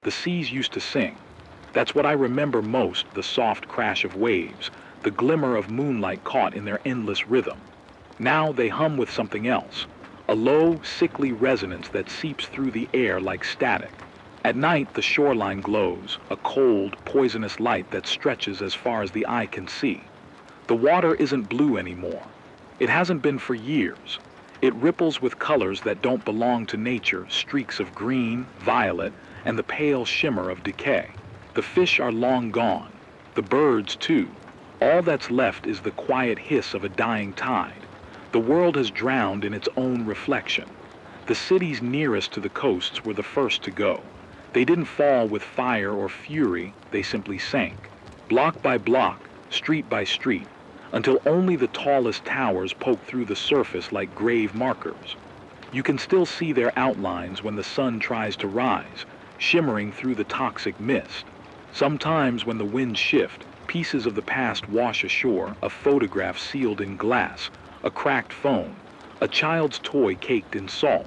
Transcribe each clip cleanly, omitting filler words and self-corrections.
The seas used to sing. That's what I remember most, the soft crash of waves, the glimmer of moonlight caught in their endless rhythm. Now they hum with something else, a low, sickly resonance that seeps through the air like static. At night, the shoreline glows, a cold, poisonous light that stretches as far as the eye can see. The water isn't blue anymore. It hasn't been for years. It ripples with colors that don't belong to nature, streaks of green, violet, and the pale shimmer of decay. The fish are long gone. The birds, too. All that's left is the quiet hiss of a dying tide. The world has drowned in its own reflection. The cities nearest to the coasts were the first to go. They didn't fall with fire or fury, they simply sank. Block by block, street by street, until only the tallest towers poke through the surface like grave markers. You can still see their outlines when the sun tries to rise, shimmering through the toxic mist. Sometimes when the winds shift, pieces of the past wash ashore, a photograph sealed in glass, a cracked phone, a child's toy caked in salt.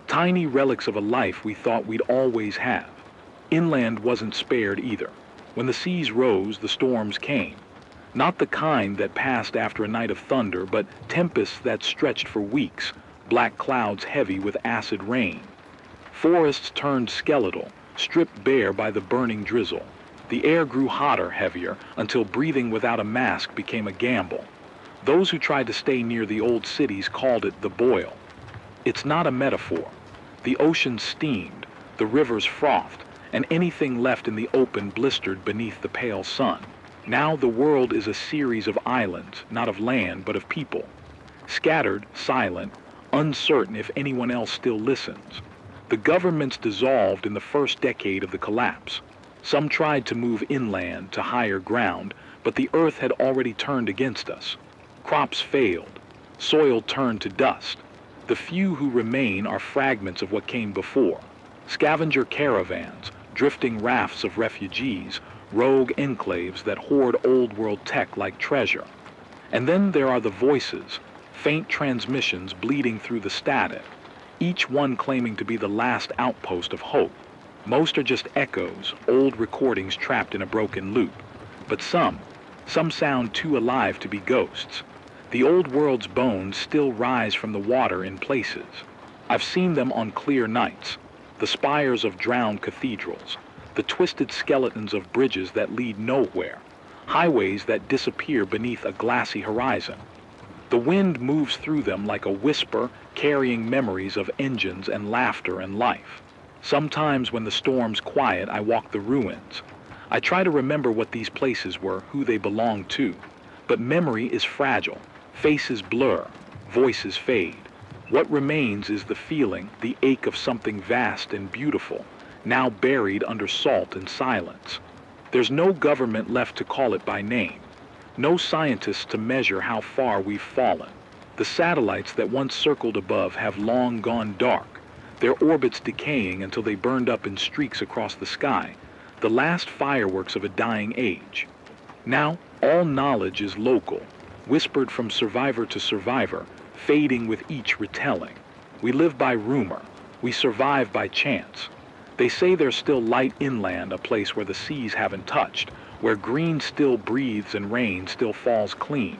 Tiny relics of a life we thought we'd always have. Inland wasn't spared either. When the seas rose, the storms came. Not the kind that passed after a night of thunder, but tempests that stretched for weeks, black clouds heavy with acid rain. Forests turned skeletal, stripped bare by the burning drizzle. The air grew hotter, heavier, until breathing without a mask became a gamble. Those who tried to stay near the old cities called it the boil. It's not a metaphor. The ocean steamed, the rivers frothed, and anything left in the open blistered beneath the pale sun. Now the world is a series of islands, not of land, but of people. Scattered, silent, uncertain if anyone else still listens. The governments dissolved in the first decade of the collapse. Some tried to move inland to higher ground, but the earth had already turned against us. Crops failed. Soil turned to dust. The few who remain are fragments of what came before. Scavenger caravans, drifting rafts of refugees, rogue enclaves that hoard old-world tech like treasure. And then there are the voices, faint transmissions bleeding through the static, each one claiming to be the last outpost of hope. Most are just echoes, old recordings trapped in a broken loop. But some sound too alive to be ghosts. The old world's bones still rise from the water in places. I've seen them on clear nights, the spires of drowned cathedrals, the twisted skeletons of bridges that lead nowhere, highways that disappear beneath a glassy horizon. The wind moves through them like a whisper, carrying memories of engines and laughter and life. Sometimes when the storms quiet, I walk the ruins. I try to remember what these places were, who they belonged to. But memory is fragile. Faces blur, voices fade. What remains is the feeling, the ache of something vast and beautiful, now buried under salt and silence. There's no government left to call it by name. No scientists to measure how far we've fallen. The satellites that once circled above have long gone dark, their orbits decaying until they burned up in streaks across the sky, the last fireworks of a dying age. Now, all knowledge is local, whispered from survivor to survivor, fading with each retelling. We live by rumor. We survive by chance. They say there's still light inland, a place where the seas haven't touched, where green still breathes and rain still falls clean.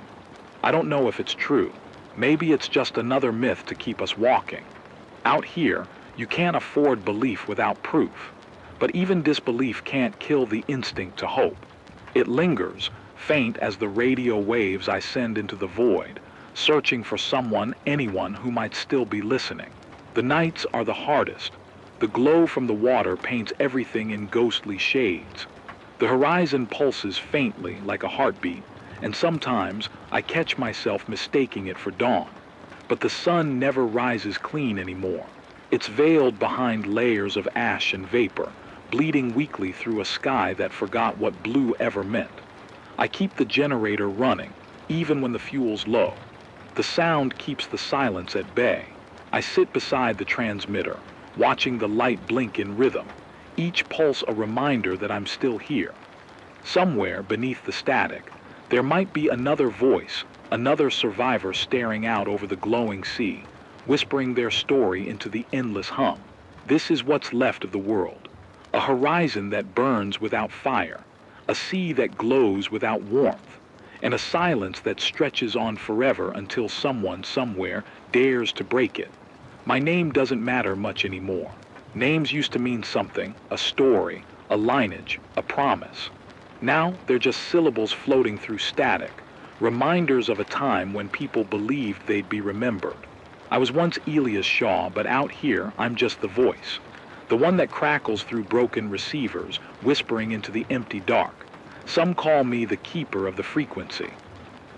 I don't know if it's true. Maybe it's just another myth to keep us walking. Out here, you can't afford belief without proof. But even disbelief can't kill the instinct to hope. It lingers, faint as the radio waves I send into the void, searching for someone, anyone who might still be listening. The nights are the hardest. The glow from the water paints everything in ghostly shades. The horizon pulses faintly like a heartbeat, and sometimes I catch myself mistaking it for dawn. But the sun never rises clean anymore. It's veiled behind layers of ash and vapor, bleeding weakly through a sky that forgot what blue ever meant. I keep the generator running, even when the fuel's low. The sound keeps the silence at bay. I sit beside the transmitter, watching the light blink in rhythm, each pulse a reminder that I'm still here. Somewhere beneath the static, there might be another voice, another survivor staring out over the glowing sea, whispering their story into the endless hum. This is what's left of the world. A horizon that burns without fire, a sea that glows without warmth, and a silence that stretches on forever until someone somewhere dares to break it. My name doesn't matter much anymore. Names used to mean something, a story, a lineage, a promise. Now they're just syllables floating through static, reminders of a time when people believed they'd be remembered. I was once Elias Shaw, but out here I'm just the voice. The one that crackles through broken receivers, whispering into the empty dark. Some call me the keeper of the frequency.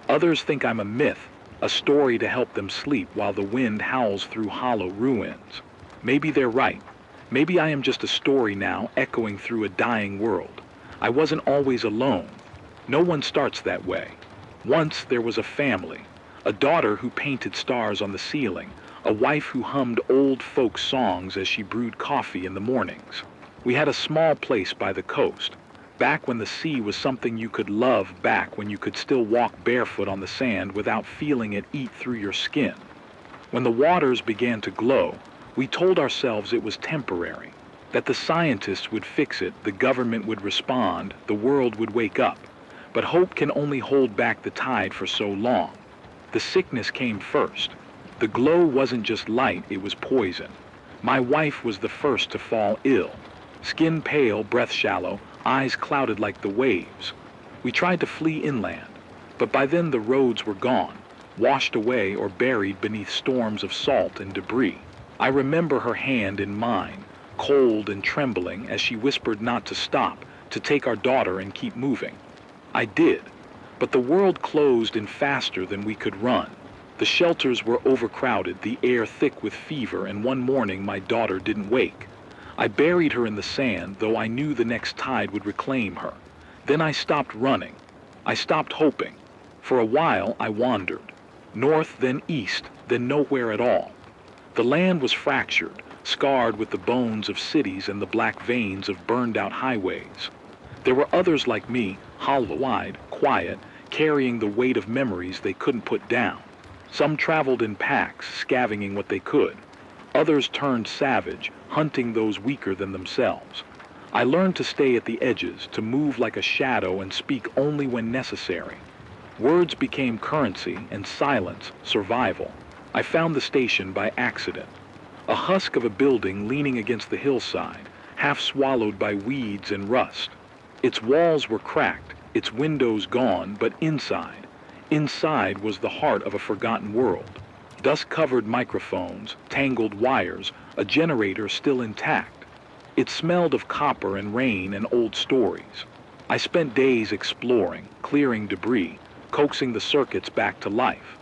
Others think I'm a myth, a story to help them sleep while the wind howls through hollow ruins. Maybe they're right. Maybe I am just a story now, echoing through a dying world. I wasn't always alone. No one starts that way. Once there was a family, a daughter who painted stars on the ceiling, a wife who hummed old folk songs as she brewed coffee in the mornings. We had a small place by the coast, back when the sea was something you could love, back when you could still walk barefoot on the sand without feeling it eat through your skin. When the waters began to glow, we told ourselves it was temporary, that the scientists would fix it, the government would respond, the world would wake up. But hope can only hold back the tide for so long. The sickness came first. The glow wasn't just light, it was poison. My wife was the first to fall ill. Skin pale, breath shallow, eyes clouded like the waves. We tried to flee inland, but by then the roads were gone, washed away or buried beneath storms of salt and debris. I remember her hand in mine, cold and trembling as she whispered not to stop, to take our daughter and keep moving. I did, but the world closed in faster than we could run. The shelters were overcrowded, the air thick with fever, and one morning my daughter didn't wake. I buried her in the sand, though I knew the next tide would reclaim her. Then I stopped running. I stopped hoping. For a while I wandered. North, then east, then nowhere at all. The land was fractured, scarred with the bones of cities and the black veins of burned-out highways. There were others like me, hollow-eyed, quiet, carrying the weight of memories they couldn't put down. Some traveled in packs, scavenging what they could. Others turned savage, hunting those weaker than themselves. I learned to stay at the edges, to move like a shadow and speak only when necessary. Words became currency and silence, survival. I found the station by accident. A husk of a building leaning against the hillside, half swallowed by weeds and rust. Its walls were cracked, its windows gone, but inside was the heart of a forgotten world. Dust-covered microphones, tangled wires, a generator still intact. It smelled of copper and rain and old stories. I spent days exploring, clearing debris, coaxing the circuits back to life.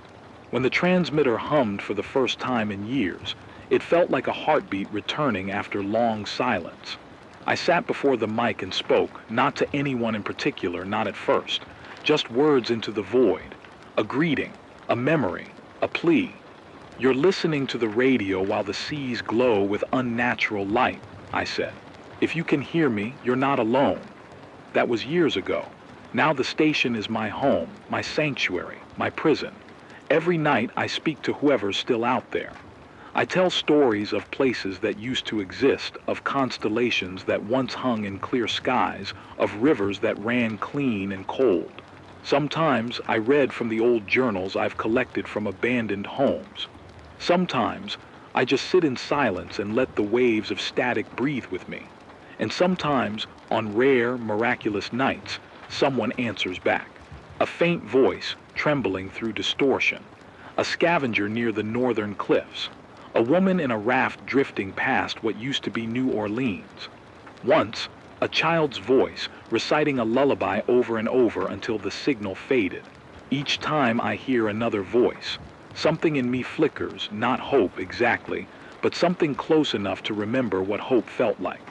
When the transmitter hummed for the first time in years, it felt like a heartbeat returning after long silence. I sat before the mic and spoke, not to anyone in particular, not at first, just words into the void, a greeting, a memory, a plea. You're listening to the radio while the seas glow with unnatural light, I said. If you can hear me, you're not alone. That was years ago. Now the station is my home, my sanctuary, my prison. Every night I speak to whoever's still out there. I tell stories of places that used to exist, of constellations that once hung in clear skies, of rivers that ran clean and cold. Sometimes I read from the old journals I've collected from abandoned homes. Sometimes I just sit in silence and let the waves of static breathe with me. And sometimes, on rare, miraculous nights, someone answers back. A faint voice, trembling through distortion. A scavenger near the northern cliffs. A woman in a raft drifting past what used to be New Orleans. Once, a child's voice, reciting a lullaby over and over until the signal faded. Each time I hear another voice, something in me flickers, not hope exactly, but something close enough to remember what hope felt like.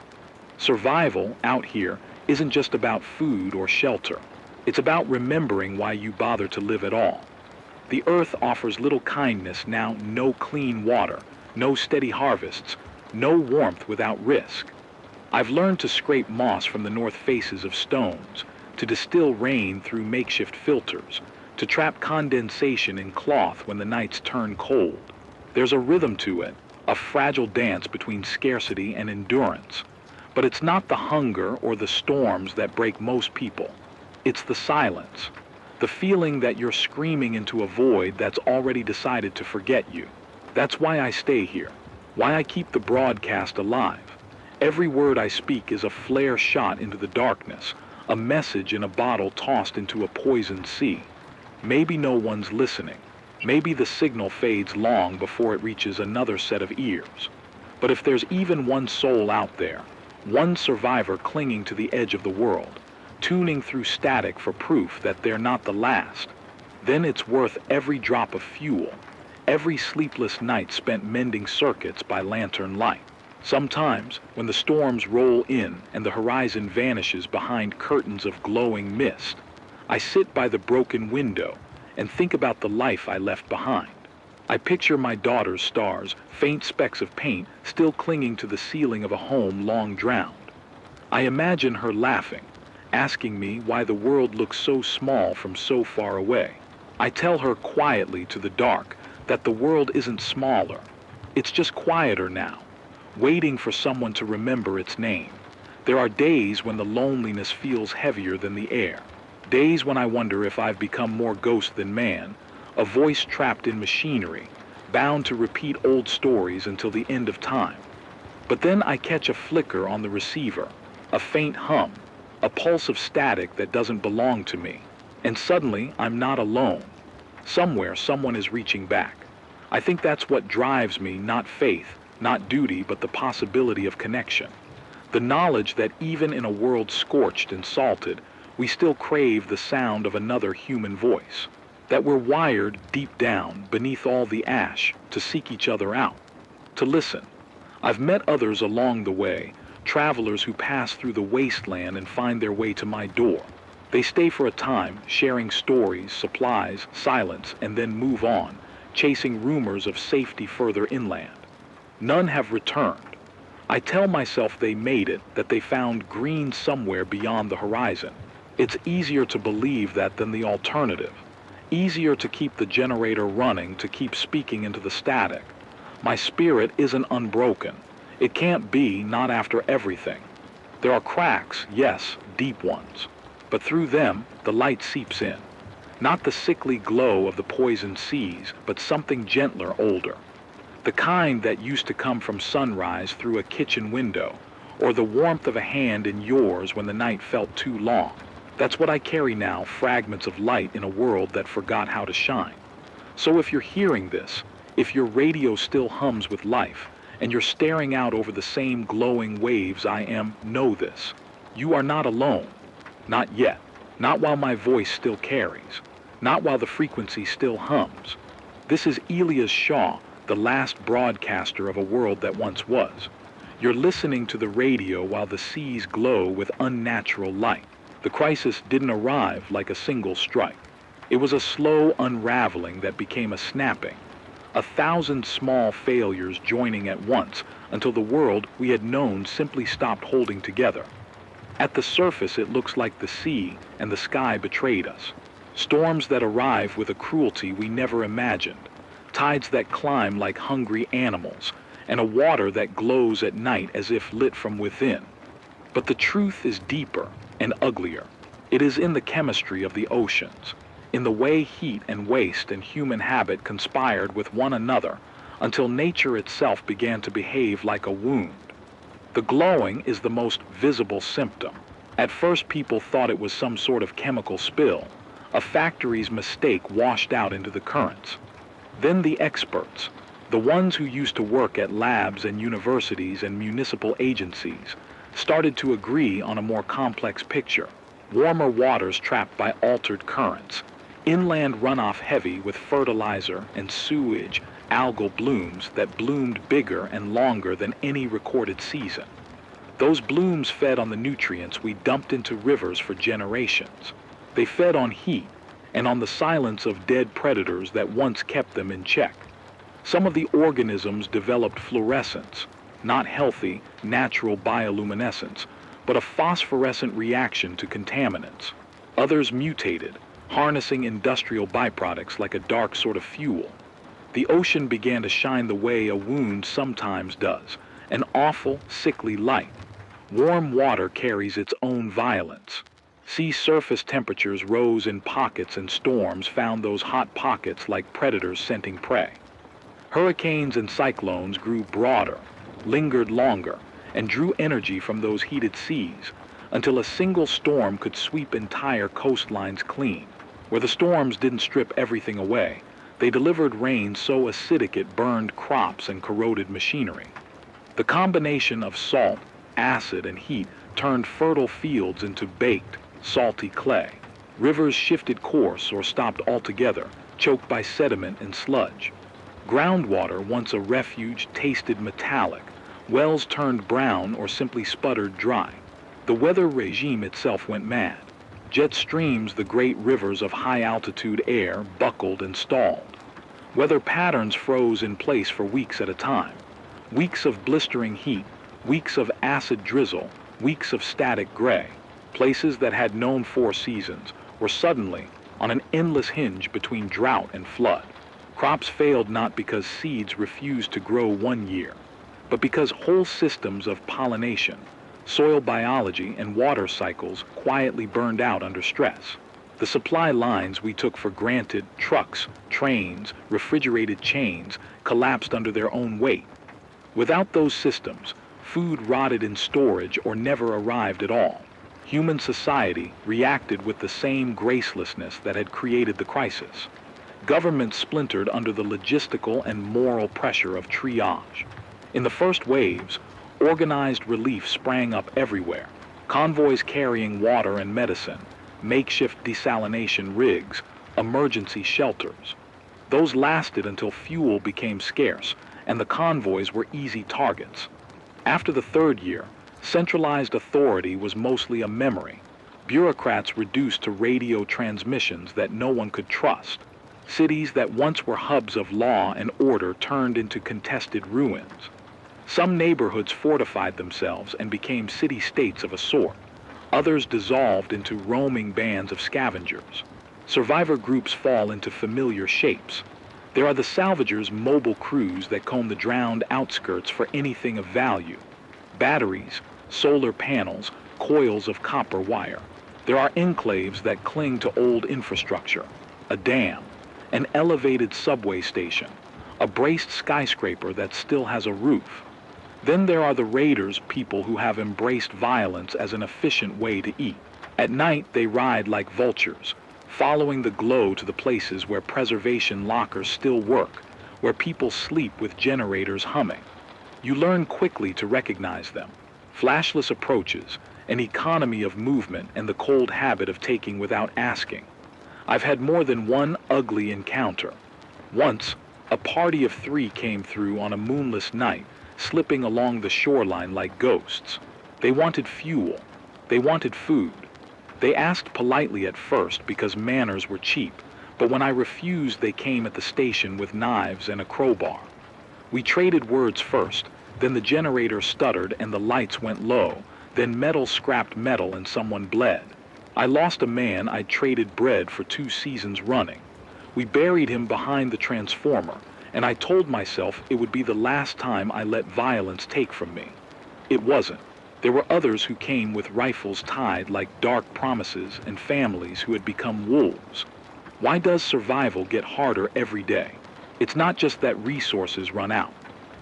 Survival, out here, isn't just about food or shelter. It's about remembering why you bother to live at all. The earth offers little kindness now, no clean water, no steady harvests, no warmth without risk. I've learned to scrape moss from the north faces of stones, to distill rain through makeshift filters, to trap condensation in cloth when the nights turn cold. There's a rhythm to it, a fragile dance between scarcity and endurance. But it's not the hunger or the storms that break most people. It's the silence. The feeling that you're screaming into a void that's already decided to forget you. That's why I stay here. Why I keep the broadcast alive. Every word I speak is a flare shot into the darkness, a message in a bottle tossed into a poisoned sea. Maybe no one's listening. Maybe the signal fades long before it reaches another set of ears. But if there's even one soul out there, one survivor clinging to the edge of the world, tuning through static for proof that they're not the last, then it's worth every drop of fuel, every sleepless night spent mending circuits by lantern light. Sometimes, when the storms roll in and the horizon vanishes behind curtains of glowing mist, I sit by the broken window and think about the life I left behind. I picture my daughter's stars, faint specks of paint still clinging to the ceiling of a home long drowned. I imagine her laughing, asking me why the world looks so small from so far away. I tell her quietly to the dark that the world isn't smaller. It's just quieter now, waiting for someone to remember its name. There are days when the loneliness feels heavier than the air. Days when I wonder if I've become more ghost than man, a voice trapped in machinery, bound to repeat old stories until the end of time. But then I catch a flicker on the receiver, a faint hum, a pulse of static that doesn't belong to me, and suddenly I'm not alone. Somewhere someone is reaching back. I think that's what drives me, not faith, not duty, but the possibility of connection. The knowledge that even in a world scorched and salted, we still crave the sound of another human voice. That we're wired deep down, beneath all the ash, to seek each other out, to listen. I've met others along the way, travelers who pass through the wasteland and find their way to my door. They stay for a time, sharing stories, supplies, silence, and then move on, chasing rumors of safety further inland. None have returned. I tell myself they made it, that they found green somewhere beyond the horizon. It's easier to believe that than the alternative. Easier to keep the generator running, to keep speaking into the static. My spirit isn't unbroken. It can't be, not after everything. There are cracks, yes, deep ones. But through them, the light seeps in. Not the sickly glow of the poisoned seas, but something gentler, older. The kind that used to come from sunrise through a kitchen window, or the warmth of a hand in yours when the night felt too long. That's what I carry now, fragments of light in a world that forgot how to shine. So if you're hearing this, if your radio still hums with life, and you're staring out over the same glowing waves I am, know this. You are not alone. Not yet. Not while my voice still carries. Not while the frequency still hums. This is Elias Shaw, the last broadcaster of a world that once was. You're listening to the radio while the seas glow with unnatural light. The crisis didn't arrive like a single strike. It was a slow unraveling that became a snapping. 1,000 small failures joining at once until the world we had known simply stopped holding together. At the surface it looks like the sea and the sky betrayed us. Storms that arrive with a cruelty we never imagined. Tides that climb like hungry animals, and a water that glows at night as if lit from within. But the truth is deeper and uglier. It is in the chemistry of the oceans, in the way heat and waste and human habit conspired with one another until nature itself began to behave like a wound. The glowing is the most visible symptom. At first people thought it was some sort of chemical spill, a factory's mistake washed out into the currents. Then the experts, the ones who used to work at labs and universities and municipal agencies, started to agree on a more complex picture. Warmer waters trapped by altered currents, inland runoff heavy with fertilizer and sewage, algal blooms that bloomed bigger and longer than any recorded season. Those blooms fed on the nutrients we dumped into rivers for generations. They fed on heat and on the silence of dead predators that once kept them in check. Some of the organisms developed fluorescence, not healthy, natural bioluminescence, but a phosphorescent reaction to contaminants. Others mutated, harnessing industrial byproducts like a dark sort of fuel. The ocean began to shine the way a wound sometimes does, an awful, sickly light. Warm water carries its own violence. Sea surface temperatures rose in pockets and storms found those hot pockets like predators scenting prey. Hurricanes and cyclones grew broader, lingered longer, and drew energy from those heated seas until a single storm could sweep entire coastlines clean. Where the storms didn't strip everything away, they delivered rain so acidic it burned crops and corroded machinery. The combination of salt, acid, and heat turned fertile fields into baked, salty clay. Rivers shifted course or stopped altogether, choked by sediment and sludge. Groundwater, once a refuge, tasted metallic. Wells turned brown or simply sputtered dry. The weather regime itself went mad. Jet streams, the great rivers of high-altitude air, buckled and stalled. Weather patterns froze in place for weeks at a time. Weeks of blistering heat, weeks of acid drizzle, weeks of static gray. Places that had known 4 seasons were suddenly on an endless hinge between drought and flood. Crops failed not because seeds refused to grow one year, but because whole systems of pollination, soil biology, and water cycles quietly burned out under stress. The supply lines we took for granted, trucks, trains, refrigerated chains, collapsed under their own weight. Without those systems, food rotted in storage or never arrived at all. Human society reacted with the same gracelessness that had created the crisis. Governments splintered under the logistical and moral pressure of triage. In the first waves, organized relief sprang up everywhere. Convoys carrying water and medicine, makeshift desalination rigs, emergency shelters. Those lasted until fuel became scarce and the convoys were easy targets. After the third year, centralized authority was mostly a memory. Bureaucrats reduced to radio transmissions that no one could trust. Cities that once were hubs of law and order turned into contested ruins. Some neighborhoods fortified themselves and became city-states of a sort. Others dissolved into roaming bands of scavengers. Survivor groups fall into familiar shapes. There are the salvagers' mobile crews that comb the drowned outskirts for anything of value. Batteries, solar panels, coils of copper wire. There are enclaves that cling to old infrastructure. A dam, an elevated subway station, a braced skyscraper that still has a roof. Then there are the raiders, people who have embraced violence as an efficient way to eat. At night they ride like vultures, following the glow to the places where preservation lockers still work, where people sleep with generators humming. You learn quickly to recognize them. Flashless approaches, an economy of movement, and the cold habit of taking without asking. I've had more than one ugly encounter. Once, a party of 3 came through on a moonless night, slipping along the shoreline like ghosts. They wanted fuel. They wanted food. They asked politely at first because manners were cheap, but when I refused, they came at the station with knives and a crowbar. We traded words first, then the generator stuttered and the lights went low, then metal scrapped metal and someone bled. I lost a man I'd traded bread for 2 seasons running. We buried him behind the transformer, and I told myself it would be the last time I let violence take from me. It wasn't. There were others who came with rifles tied like dark promises and families who had become wolves. Why does survival get harder every day? It's not just that resources run out.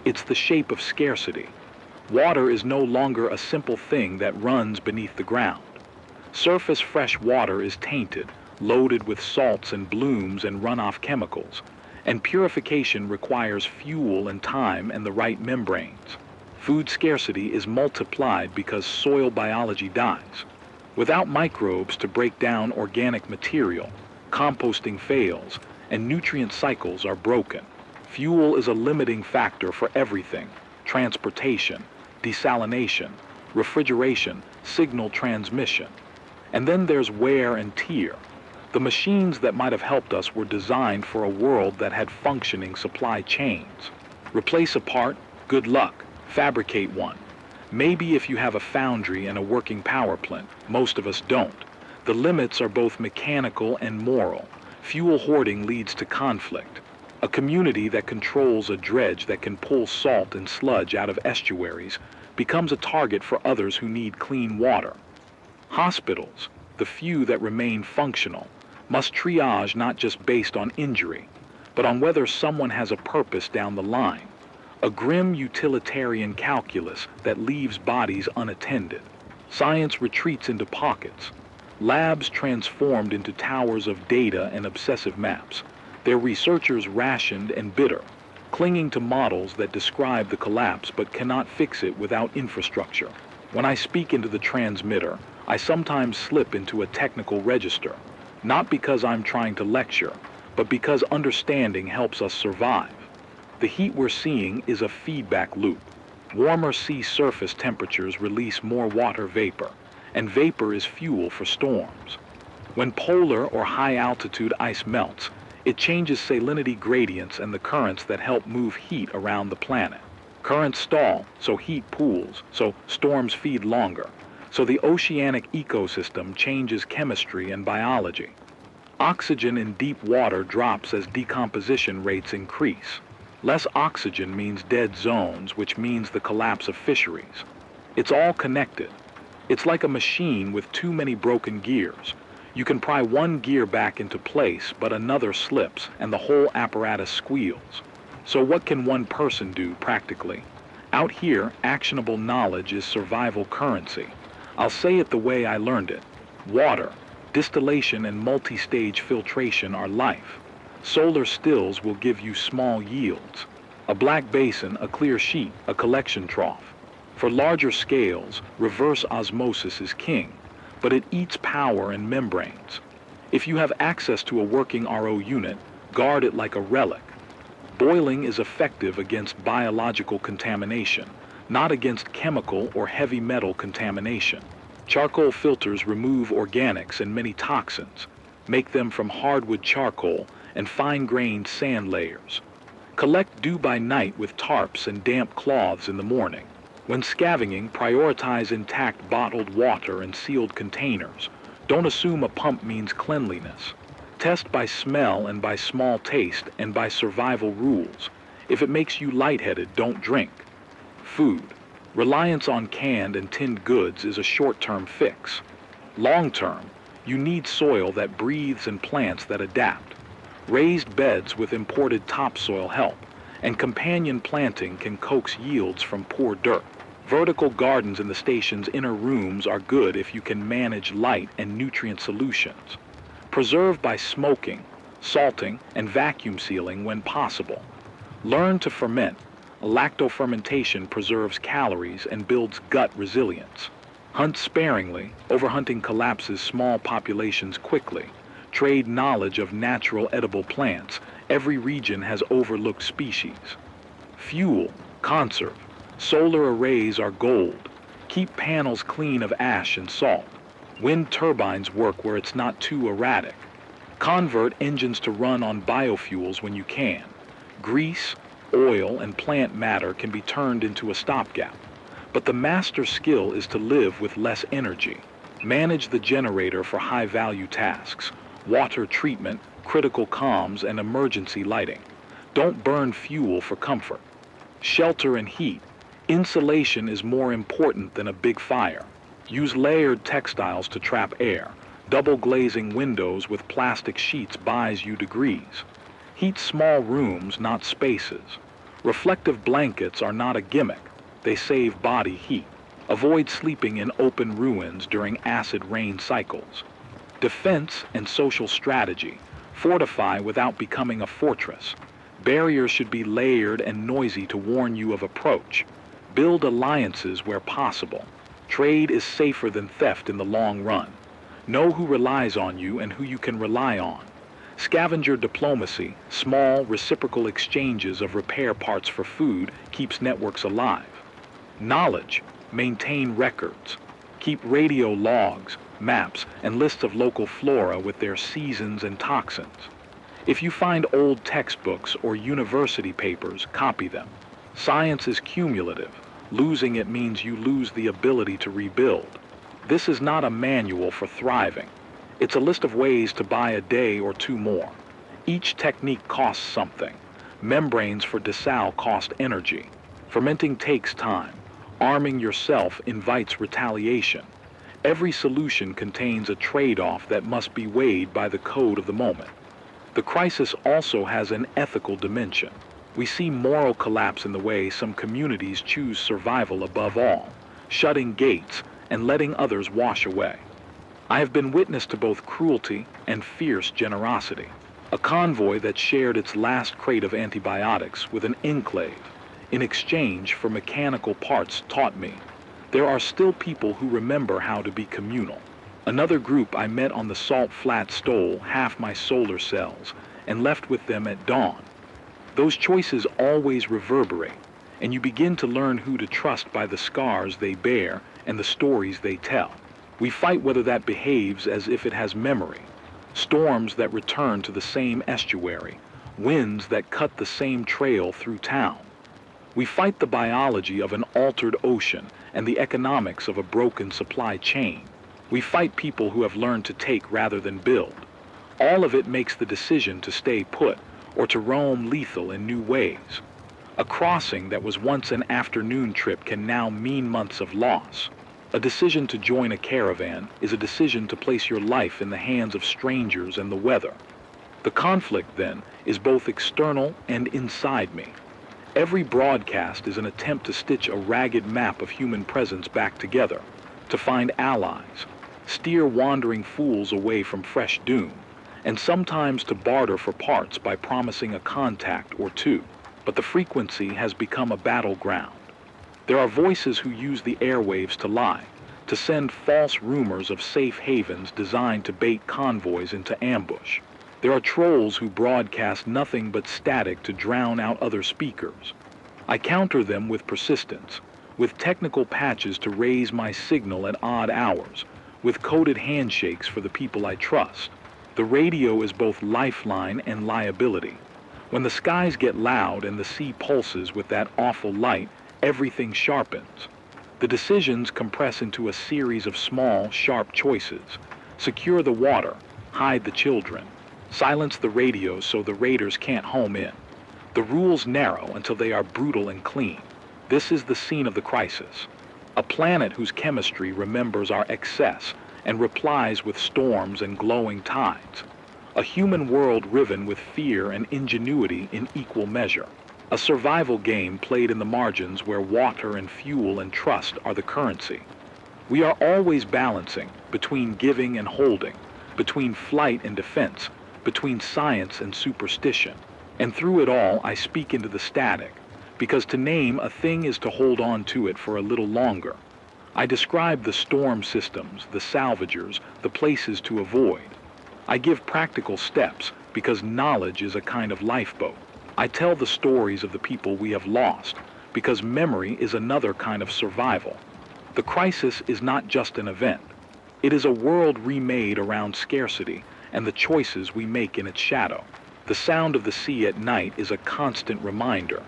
It's the shape of scarcity. Water is no longer a simple thing that runs beneath the ground. Surface fresh water is tainted, loaded with salts and blooms and runoff chemicals, and purification requires fuel and time and the right membranes. Food scarcity is multiplied because soil biology dies. Without microbes to break down organic material, composting fails, and nutrient cycles are broken. Fuel is a limiting factor for everything: transportation, desalination, refrigeration, signal transmission. And then there's wear and tear. The machines that might have helped us were designed for a world that had functioning supply chains. Replace a part? Good luck. Fabricate one. Maybe if you have a foundry and a working power plant. Most of us don't. The limits are both mechanical and moral. Fuel hoarding leads to conflict. A community that controls a dredge that can pull salt and sludge out of estuaries becomes a target for others who need clean water. Hospitals, the few that remain functional, must triage not just based on injury, but on whether someone has a purpose down the line, a grim utilitarian calculus that leaves bodies unattended. Science retreats into pockets, labs transformed into towers of data and obsessive maps, their researchers rationed and bitter, clinging to models that describe the collapse but cannot fix it without infrastructure. When I speak into the transmitter, I sometimes slip into a technical register, not because I'm trying to lecture, but because understanding helps us survive. The heat we're seeing is a feedback loop. Warmer sea surface temperatures release more water vapor, and vapor is fuel for storms. When polar or high-altitude ice melts, it changes salinity gradients and the currents that help move heat around the planet. Currents stall, so heat pools, so storms feed longer. So the oceanic ecosystem changes chemistry and biology. Oxygen in deep water drops as decomposition rates increase. Less oxygen means dead zones, which means the collapse of fisheries. It's all connected. It's like a machine with too many broken gears. You can pry one gear back into place, but another slips, and the whole apparatus squeals. So what can one person do practically? Out here, actionable knowledge is survival currency. I'll say it the way I learned it. Water, distillation, and multi-stage filtration are life. Solar stills will give you small yields. A black basin, a clear sheet, a collection trough. For larger scales, reverse osmosis is king, but it eats power and membranes. If you have access to a working RO unit, guard it like a relic. Boiling is effective against biological contamination, not against chemical or heavy metal contamination. Charcoal filters remove organics and many toxins, make them from hardwood charcoal and fine-grained sand layers. Collect dew by night with tarps and damp cloths in the morning. When scavenging, prioritize intact bottled water and sealed containers. Don't assume a pump means cleanliness. Test by smell and by small taste and by survival rules. If it makes you lightheaded, don't drink. Food. Reliance on canned and tinned goods is a short-term fix. Long-term, you need soil that breathes and plants that adapt. Raised beds with imported topsoil help, and companion planting can coax yields from poor dirt. Vertical gardens in the station's inner rooms are good if you can manage light and nutrient solutions. Preserve by smoking, salting, and vacuum sealing when possible. Learn to ferment. Lactofermentation preserves calories and builds gut resilience. Hunt sparingly. Overhunting collapses small populations quickly. Trade knowledge of natural edible plants. Every region has overlooked species. Fuel, conserve. Solar arrays are gold. Keep panels clean of ash and salt. Wind turbines work where it's not too erratic. Convert engines to run on biofuels when you can. Grease, oil, and plant matter can be turned into a stopgap. But the master skill is to live with less energy. Manage the generator for high-value tasks. Water treatment, critical comms, and emergency lighting. Don't burn fuel for comfort. Shelter and heat. Insulation is more important than a big fire. Use layered textiles to trap air. Double glazing windows with plastic sheets buys you degrees. Heat small rooms, not spaces. Reflective blankets are not a gimmick. They save body heat. Avoid sleeping in open ruins during acid rain cycles. Defense and social strategy. Fortify without becoming a fortress. Barriers should be layered and noisy to warn you of approach. Build alliances where possible. Trade is safer than theft in the long run. Know who relies on you and who you can rely on. Scavenger diplomacy, small reciprocal exchanges of repair parts for food, keeps networks alive. Knowledge, maintain records. Keep radio logs, maps, and lists of local flora with their seasons and toxins. If you find old textbooks or university papers, copy them. Science is cumulative. Losing it means you lose the ability to rebuild. This is not a manual for thriving. It's a list of ways to buy a day or two more. Each technique costs something. Membranes for desal cost energy. Fermenting takes time. Arming yourself invites retaliation. Every solution contains a trade-off that must be weighed by the code of the moment. The crisis also has an ethical dimension. We see moral collapse in the way some communities choose survival above all, shutting gates and letting others wash away. I have been witness to both cruelty and fierce generosity. A convoy that shared its last crate of antibiotics with an enclave in exchange for mechanical parts taught me there are still people who remember how to be communal. Another group I met on the Salt Flat stole half my solar cells and left with them at dawn. Those choices always reverberate, and you begin to learn who to trust by the scars they bear and the stories they tell. We fight whether that behaves as if it has memory, storms that return to the same estuary, winds that cut the same trail through town. We fight the biology of an altered ocean and the economics of a broken supply chain. We fight people who have learned to take rather than build. All of it makes the decision to stay put or to roam lethal in new ways. A crossing that was once an afternoon trip can now mean months of loss. A decision to join a caravan is a decision to place your life in the hands of strangers and the weather. The conflict, then, is both external and inside me. Every broadcast is an attempt to stitch a ragged map of human presence back together, to find allies, steer wandering fools away from fresh doom, and sometimes to barter for parts by promising a contact or two. But the frequency has become a battleground. There are voices who use the airwaves to lie, to send false rumors of safe havens designed to bait convoys into ambush. There are trolls who broadcast nothing but static to drown out other speakers. I counter them with persistence, with technical patches to raise my signal at odd hours, with coded handshakes for the people I trust. The radio is both lifeline and liability. When the skies get loud and the sea pulses with that awful light, everything sharpens. The decisions compress into a series of small, sharp choices. Secure the water, hide the children, silence the radios so the raiders can't home in. The rules narrow until they are brutal and clean. This is the scene of the crisis. A planet whose chemistry remembers our excess and replies with storms and glowing tides. A human world riven with fear and ingenuity in equal measure. A survival game played in the margins where water and fuel and trust are the currency. We are always balancing between giving and holding, between flight and defense, between science and superstition. And through it all, I speak into the static, because to name a thing is to hold on to it for a little longer. I describe the storm systems, the salvagers, the places to avoid. I give practical steps because knowledge is a kind of lifeboat. I tell the stories of the people we have lost because memory is another kind of survival. The crisis is not just an event. It is a world remade around scarcity and the choices we make in its shadow. The sound of the sea at night is a constant reminder.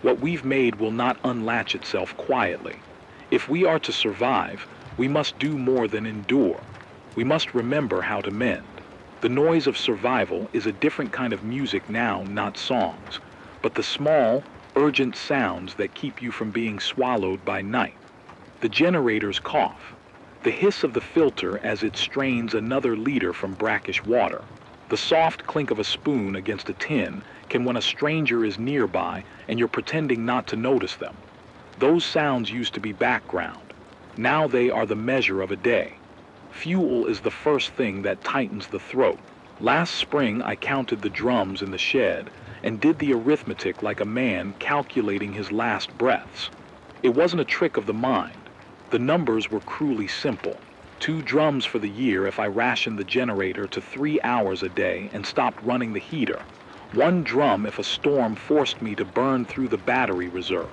What we've made will not unlatch itself quietly. If we are to survive, we must do more than endure. We must remember how to mend. The noise of survival is a different kind of music now, not songs, but the small, urgent sounds that keep you from being swallowed by night. The generator's cough, the hiss of the filter as it strains another liter from brackish water, the soft clink of a spoon against a tin can when a stranger is nearby and you're pretending not to notice them. Those sounds used to be background. Now they are the measure of a day. Fuel is the first thing that tightens the throat. Last spring I counted the drums in the shed and did the arithmetic like a man calculating his last breaths. It wasn't a trick of the mind. The numbers were cruelly simple. 2 drums for the year if I rationed the generator to 3 hours a day and stopped running the heater. 1 drum if a storm forced me to burn through the battery reserve.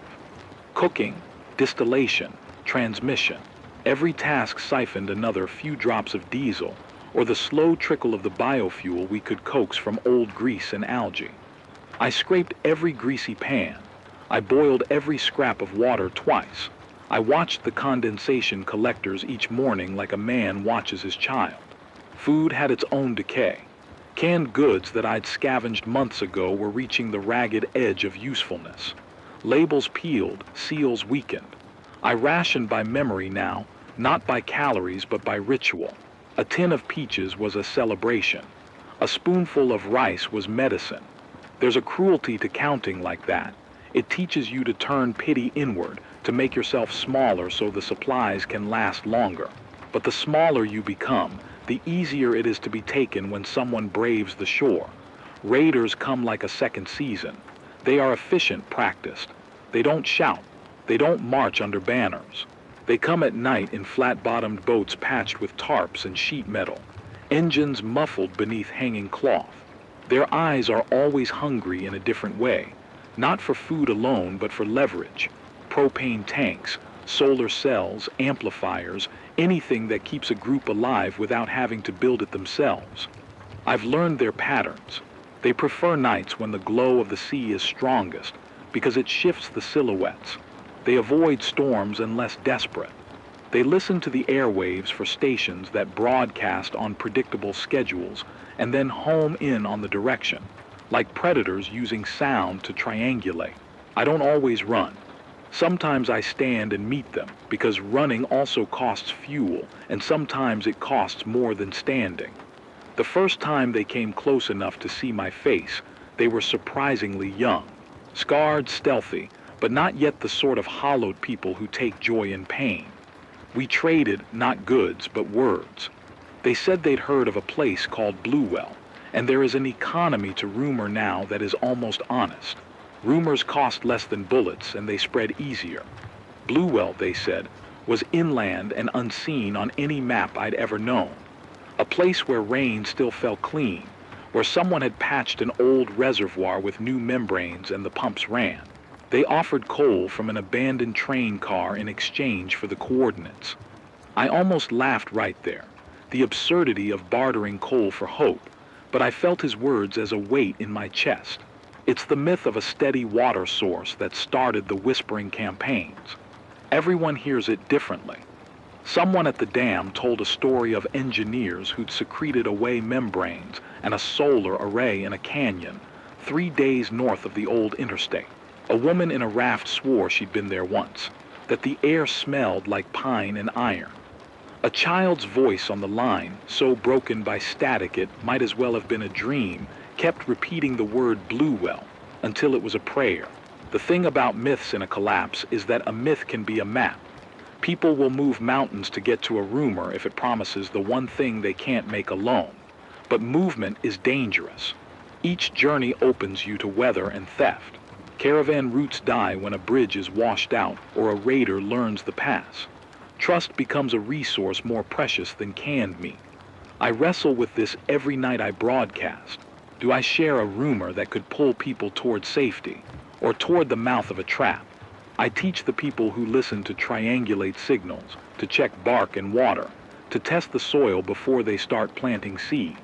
Cooking, distillation, transmission. Every task siphoned another few drops of diesel or the slow trickle of the biofuel we could coax from old grease and algae. I scraped every greasy pan. I boiled every scrap of water twice. I watched the condensation collectors each morning like a man watches his child. Food had its own decay. Canned goods that I'd scavenged months ago were reaching the ragged edge of usefulness. Labels peeled, seals weakened. I ration by memory now, not by calories but by ritual. A tin of peaches was a celebration. A spoonful of rice was medicine. There's a cruelty to counting like that. It teaches you to turn pity inward, to make yourself smaller so the supplies can last longer. But the smaller you become, the easier it is to be taken when someone braves the shore. Raiders come like a second season. They are efficient, practiced. They don't shout. They don't march under banners. They come at night in flat-bottomed boats patched with tarps and sheet metal, engines muffled beneath hanging cloth. Their eyes are always hungry in a different way, not for food alone but for leverage. Propane tanks, solar cells, amplifiers, anything that keeps a group alive without having to build it themselves. I've learned their patterns. They prefer nights when the glow of the sea is strongest because it shifts the silhouettes. They avoid storms unless desperate. They listen to the airwaves for stations that broadcast on predictable schedules and then home in on the direction, like predators using sound to triangulate. I don't always run. Sometimes I stand and meet them because running also costs fuel, and sometimes it costs more than standing. The first time they came close enough to see my face, they were surprisingly young, scarred, stealthy, but not yet the sort of hollowed people who take joy in pain. We traded not goods, but words. They said they'd heard of a place called Bluewell, and there is an economy to rumor now that is almost honest. Rumors cost less than bullets, and they spread easier. Bluewell, they said, was inland and unseen on any map I'd ever known. A place where rain still fell clean, where someone had patched an old reservoir with new membranes and the pumps ran. They offered coal from an abandoned train car in exchange for the coordinates. I almost laughed right there, the absurdity of bartering coal for hope, but I felt his words as a weight in my chest. It's the myth of a steady water source that started the whispering campaigns. Everyone hears it differently. Someone at the dam told a story of engineers who'd secreted away membranes and a solar array in a canyon 3 days north of the old interstate. A woman in a raft swore she'd been there once, that the air smelled like pine and iron. A child's voice on the line, so broken by static it might as well have been a dream, kept repeating the word Bluewell until it was a prayer. The thing about myths in a collapse is that a myth can be a map. People will move mountains to get to a rumor if it promises the one thing they can't make alone. But movement is dangerous. Each journey opens you to weather and theft. Caravan routes die when a bridge is washed out or a raider learns the pass. Trust becomes a resource more precious than canned meat. I wrestle with this every night I broadcast. Do I share a rumor that could pull people toward safety or toward the mouth of a trap? I teach the people who listen to triangulate signals, to check bark and water, to test the soil before they start planting seed.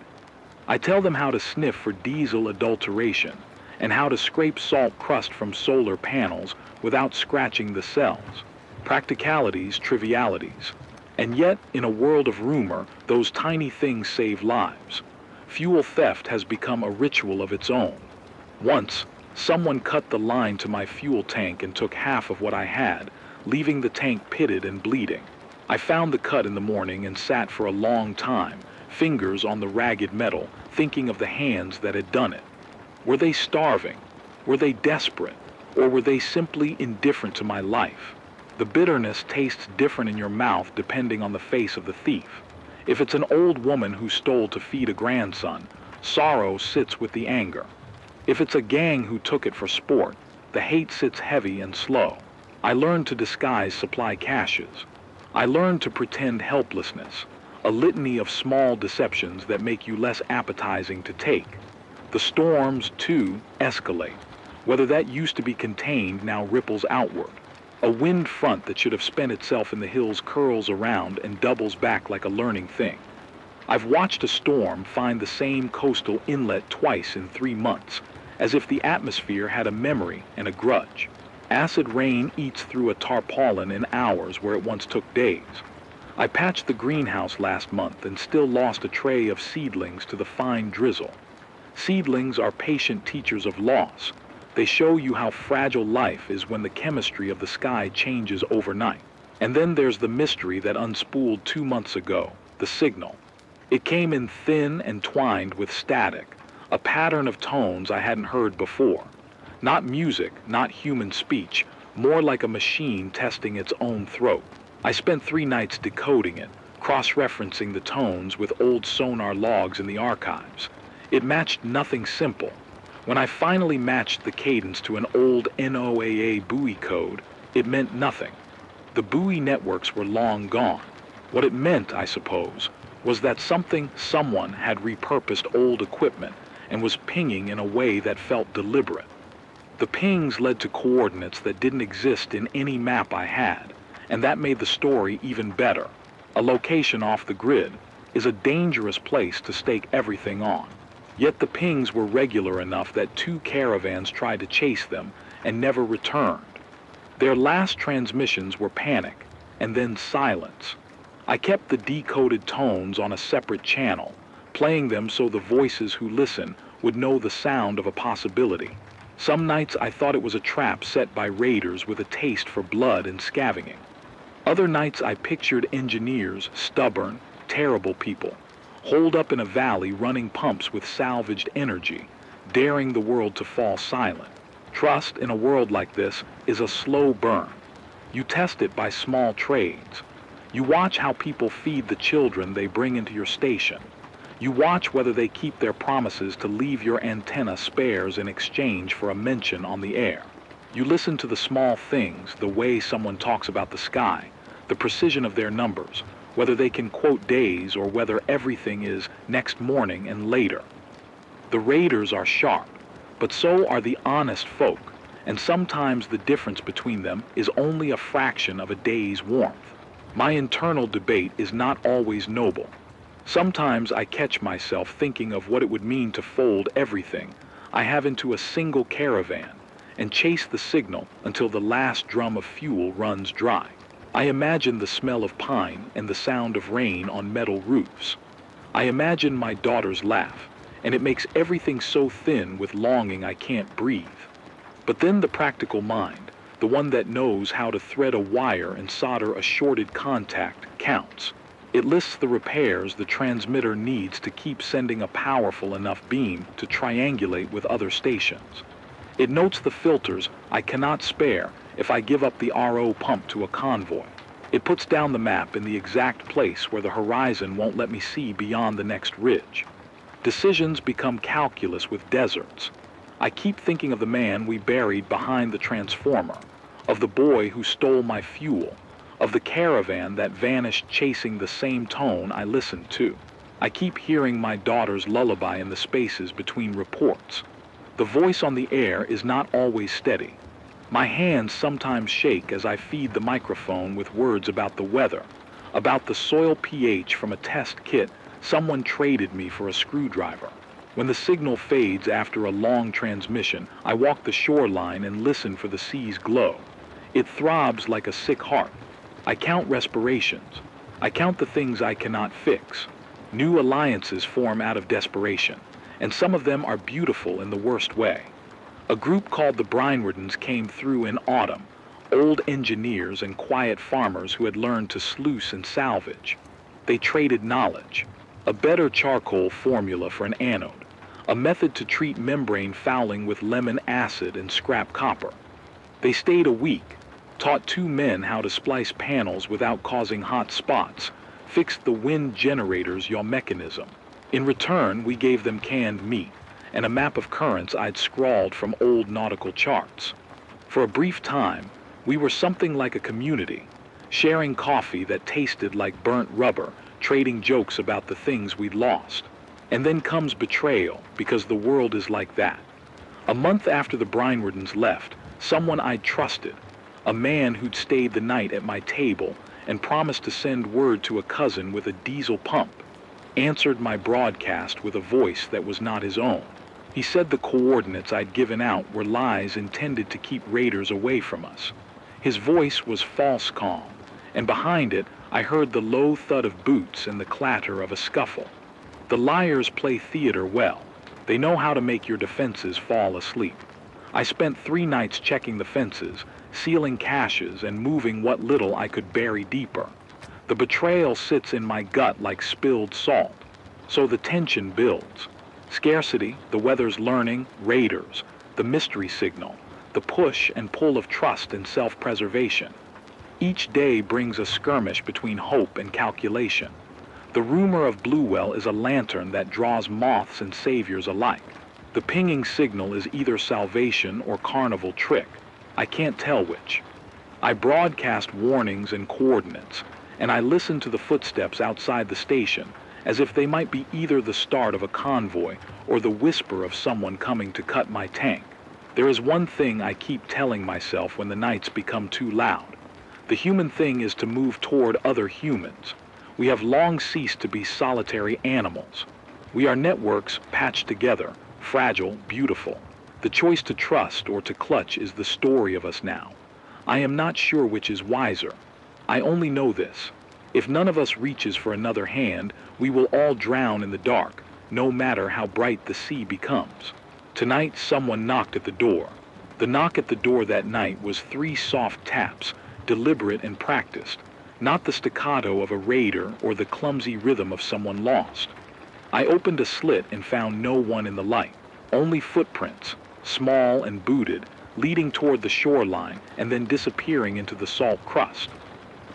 I tell them how to sniff for diesel adulteration and how to scrape salt crust from solar panels without scratching the cells. Practicalities, trivialities. And yet, in a world of rumor, those tiny things save lives. Fuel theft has become a ritual of its own. Once, someone cut the line to my fuel tank and took half of what I had, leaving the tank pitted and bleeding. I found the cut in the morning and sat for a long time, fingers on the ragged metal, thinking of the hands that had done it. Were they starving? Were they desperate? Or were they simply indifferent to my life? The bitterness tastes different in your mouth depending on the face of the thief. If it's an old woman who stole to feed a grandson, sorrow sits with the anger. If it's a gang who took it for sport, the hate sits heavy and slow. I learned to disguise supply caches. I learned to pretend helplessness, a litany of small deceptions that make you less appetizing to take. The storms, too, escalate. Whether that used to be contained now ripples outward. A wind front that should have spent itself in the hills curls around and doubles back like a learning thing. I've watched a storm find the same coastal inlet twice in 3 months, as if the atmosphere had a memory and a grudge. Acid rain eats through a tarpaulin in hours where it once took days. I patched the greenhouse last month and still lost a tray of seedlings to the fine drizzle. Seedlings are patient teachers of loss. They show you how fragile life is when the chemistry of the sky changes overnight. And then there's the mystery that unspooled 2 months ago, the signal. It came in thin and twined with static, a pattern of tones I hadn't heard before. Not music, not human speech, more like a machine testing its own throat. I spent 3 nights decoding it, cross-referencing the tones with old sonar logs in the archives. It matched nothing simple. When I finally matched the cadence to an old NOAA buoy code, it meant nothing. The buoy networks were long gone. What it meant, I suppose, was that someone had repurposed old equipment and was pinging in a way that felt deliberate. The pings led to coordinates that didn't exist in any map I had, and that made the story even better. A location off the grid is a dangerous place to stake everything on. Yet the pings were regular enough that 2 caravans tried to chase them and never returned. Their last transmissions were panic, and then silence. I kept the decoded tones on a separate channel, playing them so the voices who listen would know the sound of a possibility. Some nights I thought it was a trap set by raiders with a taste for blood and scavenging. Other nights I pictured engineers, stubborn, terrible people, holed up in a valley running pumps with salvaged energy, daring the world to fall silent. Trust in a world like this is a slow burn. You test it by small trades. You watch how people feed the children they bring into your station. You watch whether they keep their promises to leave your antenna spares in exchange for a mention on the air. You listen to the small things, the way someone talks about the sky, the precision of their numbers, whether they can quote days or whether everything is next morning and later. The raiders are sharp, but so are the honest folk, and sometimes the difference between them is only a fraction of a day's warmth. My internal debate is not always noble. Sometimes I catch myself thinking of what it would mean to fold everything I have into a single caravan and chase the signal until the last drum of fuel runs dry. I imagine the smell of pine and the sound of rain on metal roofs. I imagine my daughter's laugh, and it makes everything so thin with longing I can't breathe. But then the practical mind, the one that knows how to thread a wire and solder a shorted contact, counts. It lists the repairs the transmitter needs to keep sending a powerful enough beam to triangulate with other stations. It notes the filters I cannot spare if I give up the RO pump to a convoy. It puts down the map in the exact place where the horizon won't let me see beyond the next ridge. Decisions become calculus with deserts. I keep thinking of the man we buried behind the transformer, of the boy who stole my fuel, of the caravan that vanished chasing the same tone I listened to. I keep hearing my daughter's lullaby in the spaces between reports. The voice on the air is not always steady. My hands sometimes shake as I feed the microphone with words about the weather, about the soil pH from a test kit someone traded me for a screwdriver. When the signal fades after a long transmission, I walk the shoreline and listen for the sea's glow. It throbs like a sick heart. I count respirations. I count the things I cannot fix. New alliances form out of desperation, and some of them are beautiful in the worst way. A group called the Brynwardens came through in autumn, old engineers and quiet farmers who had learned to sluice and salvage. They traded knowledge, a better charcoal formula for an anode, a method to treat membrane fouling with lemon acid and scrap copper. They stayed a week, taught 2 men how to splice panels without causing hot spots, fixed the wind generator's yaw mechanism. In return, we gave them canned meat and a map of currents I'd scrawled from old nautical charts. For a brief time, we were something like a community, sharing coffee that tasted like burnt rubber, trading jokes about the things we'd lost. And then comes betrayal, because the world is like that. A month after the Brynwardens left, someone I'd trusted, a man who'd stayed the night at my table and promised to send word to a cousin with a diesel pump, answered my broadcast with a voice that was not his own. He said the coordinates I'd given out were lies intended to keep raiders away from us. His voice was false calm, and behind it I heard the low thud of boots and the clatter of a scuffle. The liars play theater well. They know how to make your defenses fall asleep. I spent 3 nights checking the fences, sealing caches, and moving what little I could bury deeper. The betrayal sits in my gut like spilled salt, so the tension builds. Scarcity, the weather's learning, raiders, the mystery signal, the push and pull of trust and self-preservation. Each day brings a skirmish between hope and calculation. The rumor of Bluewell is a lantern that draws moths and saviors alike. The pinging signal is either salvation or carnival trick. I can't tell which. I broadcast warnings and coordinates, and I listen to the footsteps outside the station as if they might be either the start of a convoy or the whisper of someone coming to cut my tank. There is one thing I keep telling myself when the nights become too loud. The human thing is to move toward other humans. We have long ceased to be solitary animals. We are networks patched together, fragile, beautiful. The choice to trust or to clutch is the story of us now. I am not sure which is wiser. I only know this. If none of us reaches for another hand, we will all drown in the dark, no matter how bright the sea becomes. Tonight, someone knocked at the door. The knock at the door that night was 3 soft taps, deliberate and practiced, not the staccato of a raider or the clumsy rhythm of someone lost. I opened a slit and found no one in the light, only footprints, small and booted, leading toward the shoreline and then disappearing into the salt crust.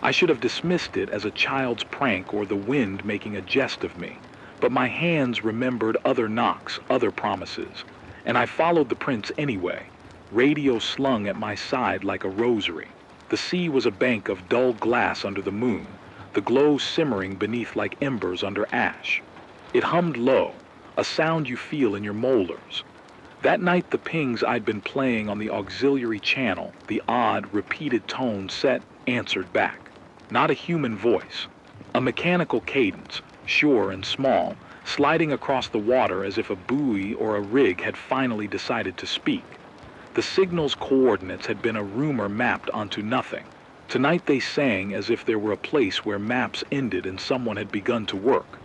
I should have dismissed it as a child's prank or the wind making a jest of me, but my hands remembered other knocks, other promises, and I followed the prints anyway, radio slung at my side like a rosary. The sea was a bank of dull glass under the moon, the glow simmering beneath like embers under ash. It hummed low, a sound you feel in your molars. That night the pings I'd been playing on the auxiliary channel, the odd, repeated tone set, answered back. Not a human voice. A mechanical cadence, sure and small, sliding across the water as if a buoy or a rig had finally decided to speak. The signal's coordinates had been a rumor mapped onto nothing. Tonight they sang as if there were a place where maps ended and someone had begun to work.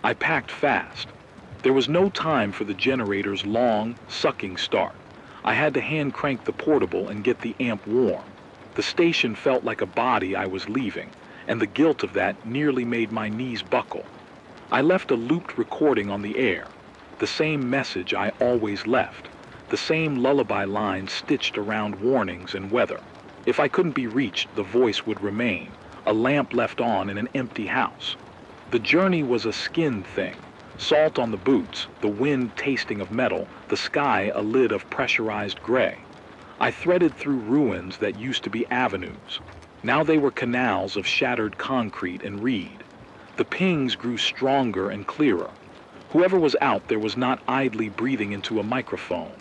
I packed fast. There was no time for the generator's long, sucking start. I had to hand crank the portable and get the amp warm. The station felt like a body I was leaving, and the guilt of that nearly made my knees buckle. I left a looped recording on the air, the same message I always left, the same lullaby lines stitched around warnings and weather. If I couldn't be reached, the voice would remain, a lamp left on in an empty house. The journey was a skin thing, salt on the boots, the wind tasting of metal, the sky a lid of pressurized gray. I threaded through ruins that used to be avenues. Now they were canals of shattered concrete and reed. The pings grew stronger and clearer. Whoever was out there was not idly breathing into a microphone.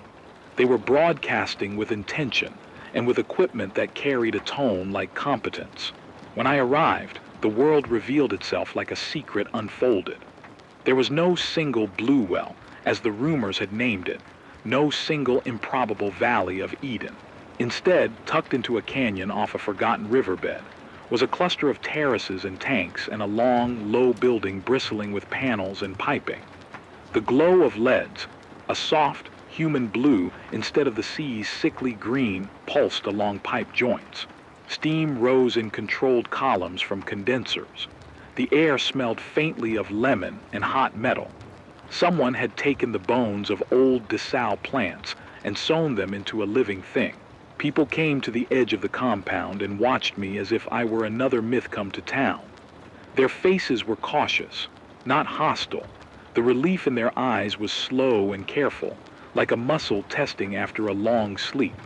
They were broadcasting with intention and with equipment that carried a tone like competence. When I arrived, the world revealed itself like a secret unfolded. There was no single Bluewell, as the rumors had named it, no single improbable valley of Eden. Instead, tucked into a canyon off a forgotten riverbed, was a cluster of terraces and tanks and a long, low building bristling with panels and piping. The glow of leads, a soft, human blue instead of the sea's sickly green, pulsed along pipe joints. Steam rose in controlled columns from condensers. The air smelled faintly of lemon and hot metal. Someone had taken the bones of old Dessau plants and sewn them into a living thing. People came to the edge of the compound and watched me as if I were another myth come to town. Their faces were cautious, not hostile. The relief in their eyes was slow and careful, like a muscle testing after a long sleep.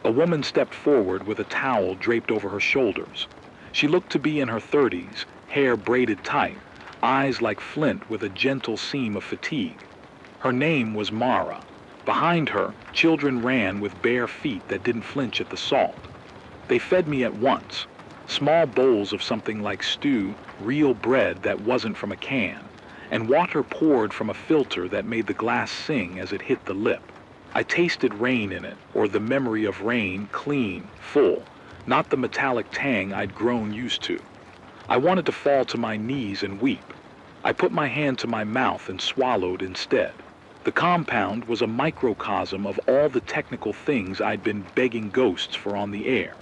A woman stepped forward with a towel draped over her shoulders. She looked to be in her 30s, hair braided tight, eyes like flint with a gentle seam of fatigue. Her name was Mara. Behind her, children ran with bare feet that didn't flinch at the salt. They fed me at once, small bowls of something like stew, real bread that wasn't from a can, and water poured from a filter that made the glass sing as it hit the lip. I tasted rain in it, or the memory of rain, clean, full, not the metallic tang I'd grown used to. I wanted to fall to my knees and weep. I put my hand to my mouth and swallowed instead. The compound was a microcosm of all the technical things I'd been begging ghosts for on the air.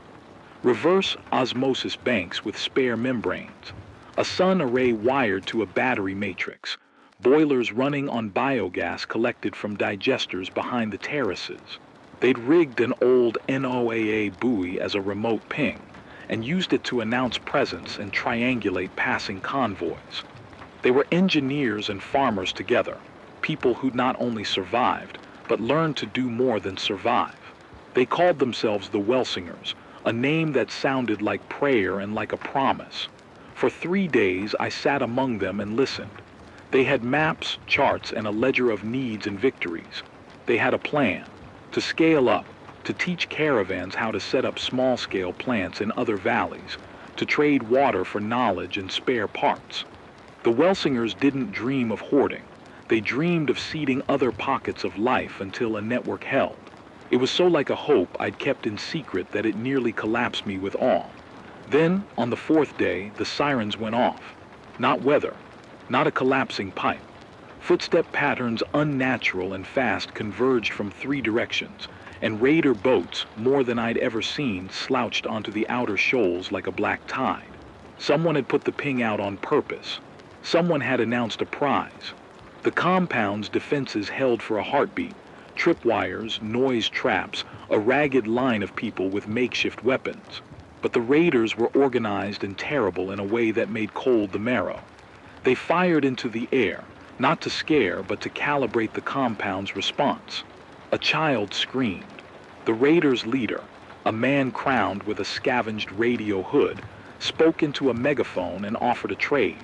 Reverse osmosis banks with spare membranes, a sun array wired to a battery matrix, boilers running on biogas collected from digesters behind the terraces. They'd rigged an old NOAA buoy as a remote ping and used it to announce presence and triangulate passing convoys. They were engineers and farmers together, people who'd not only survived, but learned to do more than survive. They called themselves the Welsingers, a name that sounded like prayer and like a promise. For 3 days I sat among them and listened. They had maps, charts, and a ledger of needs and victories. They had a plan to scale up, to teach caravans how to set up small-scale plants in other valleys, to trade water for knowledge and spare parts. The Welsingers didn't dream of hoarding. They dreamed of seeding other pockets of life until a network held. It was so like a hope I'd kept in secret that it nearly collapsed me with awe. Then, on the 4th day, the sirens went off. Not weather, not a collapsing pipe. Footstep patterns unnatural and fast converged from 3 directions, and raider boats, more than I'd ever seen, slouched onto the outer shoals like a black tide. Someone had put the ping out on purpose. Someone had announced a prize. The compound's defenses held for a heartbeat, tripwires, noise traps, a ragged line of people with makeshift weapons. But the raiders were organized and terrible in a way that made cold the marrow. They fired into the air, not to scare, but to calibrate the compound's response. A child screamed. The raiders' leader, a man crowned with a scavenged radio hood, spoke into a megaphone and offered a trade.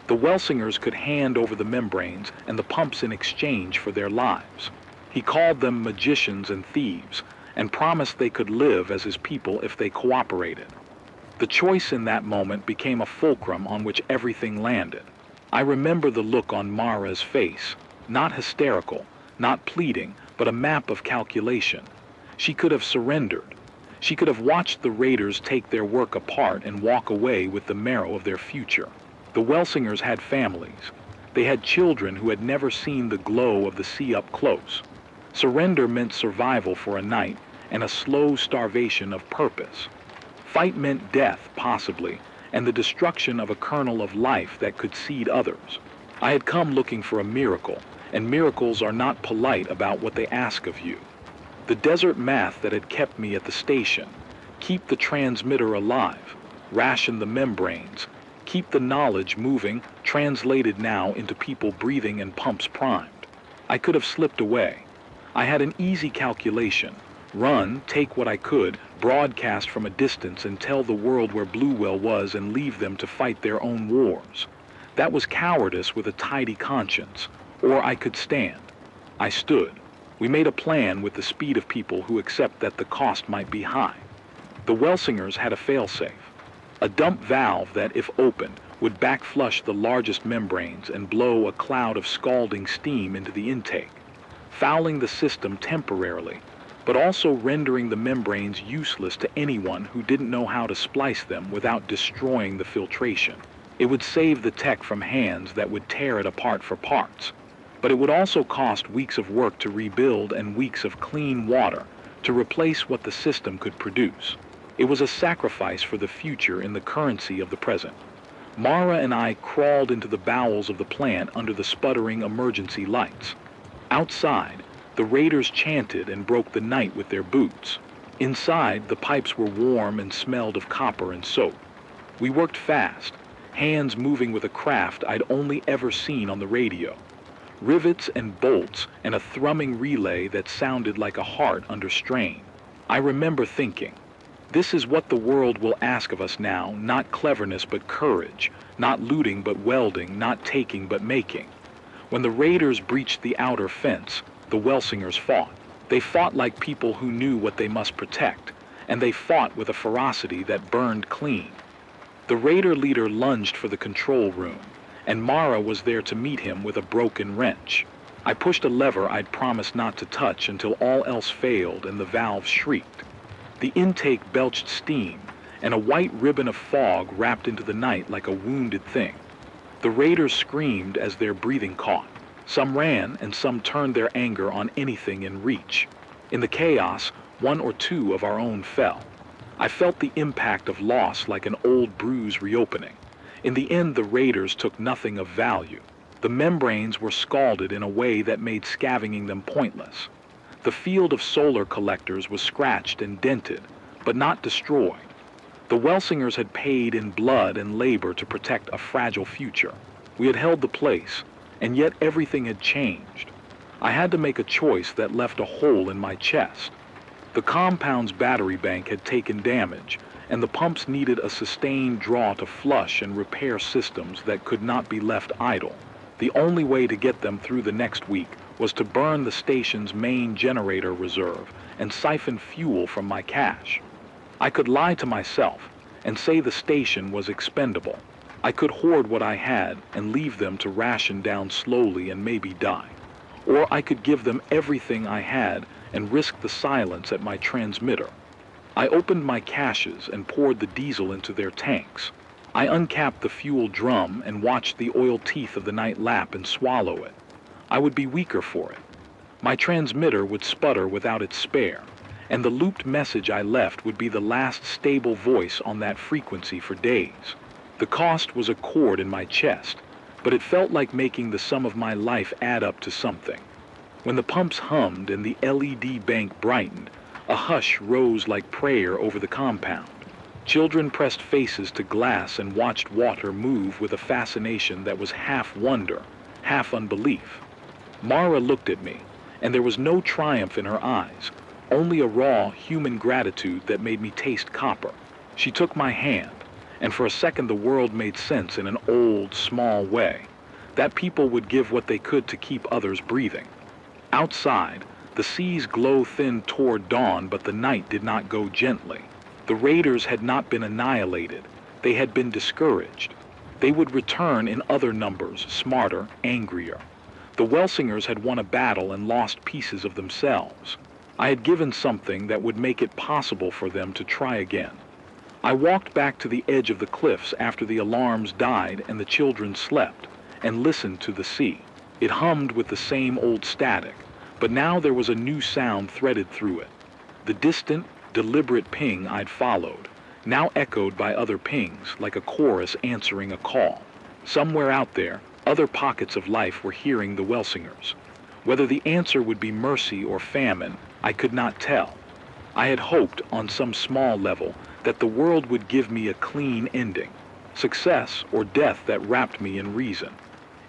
The Welsingers could hand over the membranes and the pumps in exchange for their lives. He called them magicians and thieves, and promised they could live as his people if they cooperated. The choice in that moment became a fulcrum on which everything landed. I remember the look on Mara's face, not hysterical, not pleading, but a map of calculation. She could have surrendered. She could have watched the raiders take their work apart and walk away with the marrow of their future. The Welsingers had families. They had children who had never seen the glow of the sea up close. Surrender meant survival for a night and a slow starvation of purpose. Fight meant death, possibly, and the destruction of a kernel of life that could seed others. I had come looking for a miracle, and miracles are not polite about what they ask of you. The desert math that had kept me at the station, keep the transmitter alive, ration the membranes, keep the knowledge moving, translated now into people breathing and pumps primed. I could have slipped away. I had an easy calculation. Run, take what I could, broadcast from a distance and tell the world where Bluewell was and leave them to fight their own wars. That was cowardice with a tidy conscience. Or I could stand. I stood. We made a plan with the speed of people who accept that the cost might be high. The Welsingers had a failsafe. A dump valve that, if opened, would backflush the largest membranes and blow a cloud of scalding steam into the intake, fouling the system temporarily, but also rendering the membranes useless to anyone who didn't know how to splice them without destroying the filtration. It would save the tech from hands that would tear it apart for parts, but it would also cost weeks of work to rebuild and weeks of clean water to replace what the system could produce. It was a sacrifice for the future in the currency of the present. Mara and I crawled into the bowels of the plant under the sputtering emergency lights. Outside, the raiders chanted and broke the night with their boots. Inside, the pipes were warm and smelled of copper and soap. We worked fast, hands moving with a craft I'd only ever seen on the radio. Rivets and bolts and a thrumming relay that sounded like a heart under strain. I remember thinking, this is what the world will ask of us now, not cleverness but courage, not looting but welding, not taking but making. When the raiders breached the outer fence, the Welsingers fought. They fought like people who knew what they must protect, and they fought with a ferocity that burned clean. The raider leader lunged for the control room, and Mara was there to meet him with a broken wrench. I pushed a lever I'd promised not to touch until all else failed and the valve shrieked. The intake belched steam, and a white ribbon of fog wrapped into the night like a wounded thing. The raiders screamed as their breathing caught. Some ran and some turned their anger on anything in reach. In the chaos, one or two of our own fell. I felt the impact of loss like an old bruise reopening. In the end, the raiders took nothing of value. The membranes were scalded in a way that made scavenging them pointless. The field of solar collectors was scratched and dented, but not destroyed. The Welsingers had paid in blood and labor to protect a fragile future. We had held the place, and yet everything had changed. I had to make a choice that left a hole in my chest. The compound's battery bank had taken damage, and the pumps needed a sustained draw to flush and repair systems that could not be left idle. The only way to get them through the next week was to burn the station's main generator reserve and siphon fuel from my cache. I could lie to myself and say the station was expendable. I could hoard what I had and leave them to ration down slowly and maybe die. Or I could give them everything I had and risk the silence at my transmitter. I opened my caches and poured the diesel into their tanks. I uncapped the fuel drum and watched the oil teeth of the night lap and swallow it. I would be weaker for it. My transmitter would sputter without its spare, and the looped message I left would be the last stable voice on that frequency for days. The cost was a chord in my chest, but it felt like making the sum of my life add up to something. When the pumps hummed and the LED bank brightened, a hush rose like prayer over the compound. Children pressed faces to glass and watched water move with a fascination that was half wonder, half unbelief. Mara looked at me, and there was no triumph in her eyes, only a raw human gratitude that made me taste copper. She took my hand, and for a second the world made sense in an old, small way, that people would give what they could to keep others breathing. Outside, the seas glow thin toward dawn, but the night did not go gently. The raiders had not been annihilated. They had been discouraged. They would return in other numbers, smarter, angrier. The Welsingers had won a battle and lost pieces of themselves. I had given something that would make it possible for them to try again. I walked back to the edge of the cliffs after the alarms died and the children slept, and listened to the sea. It hummed with the same old static, but now there was a new sound threaded through it. The distant, deliberate ping I'd followed, now echoed by other pings, like a chorus answering a call. Somewhere out there, other pockets of life were hearing the Welsingers. Whether the answer would be mercy or famine, I could not tell. I had hoped, on some small level, that the world would give me a clean ending, success or death that wrapped me in reason.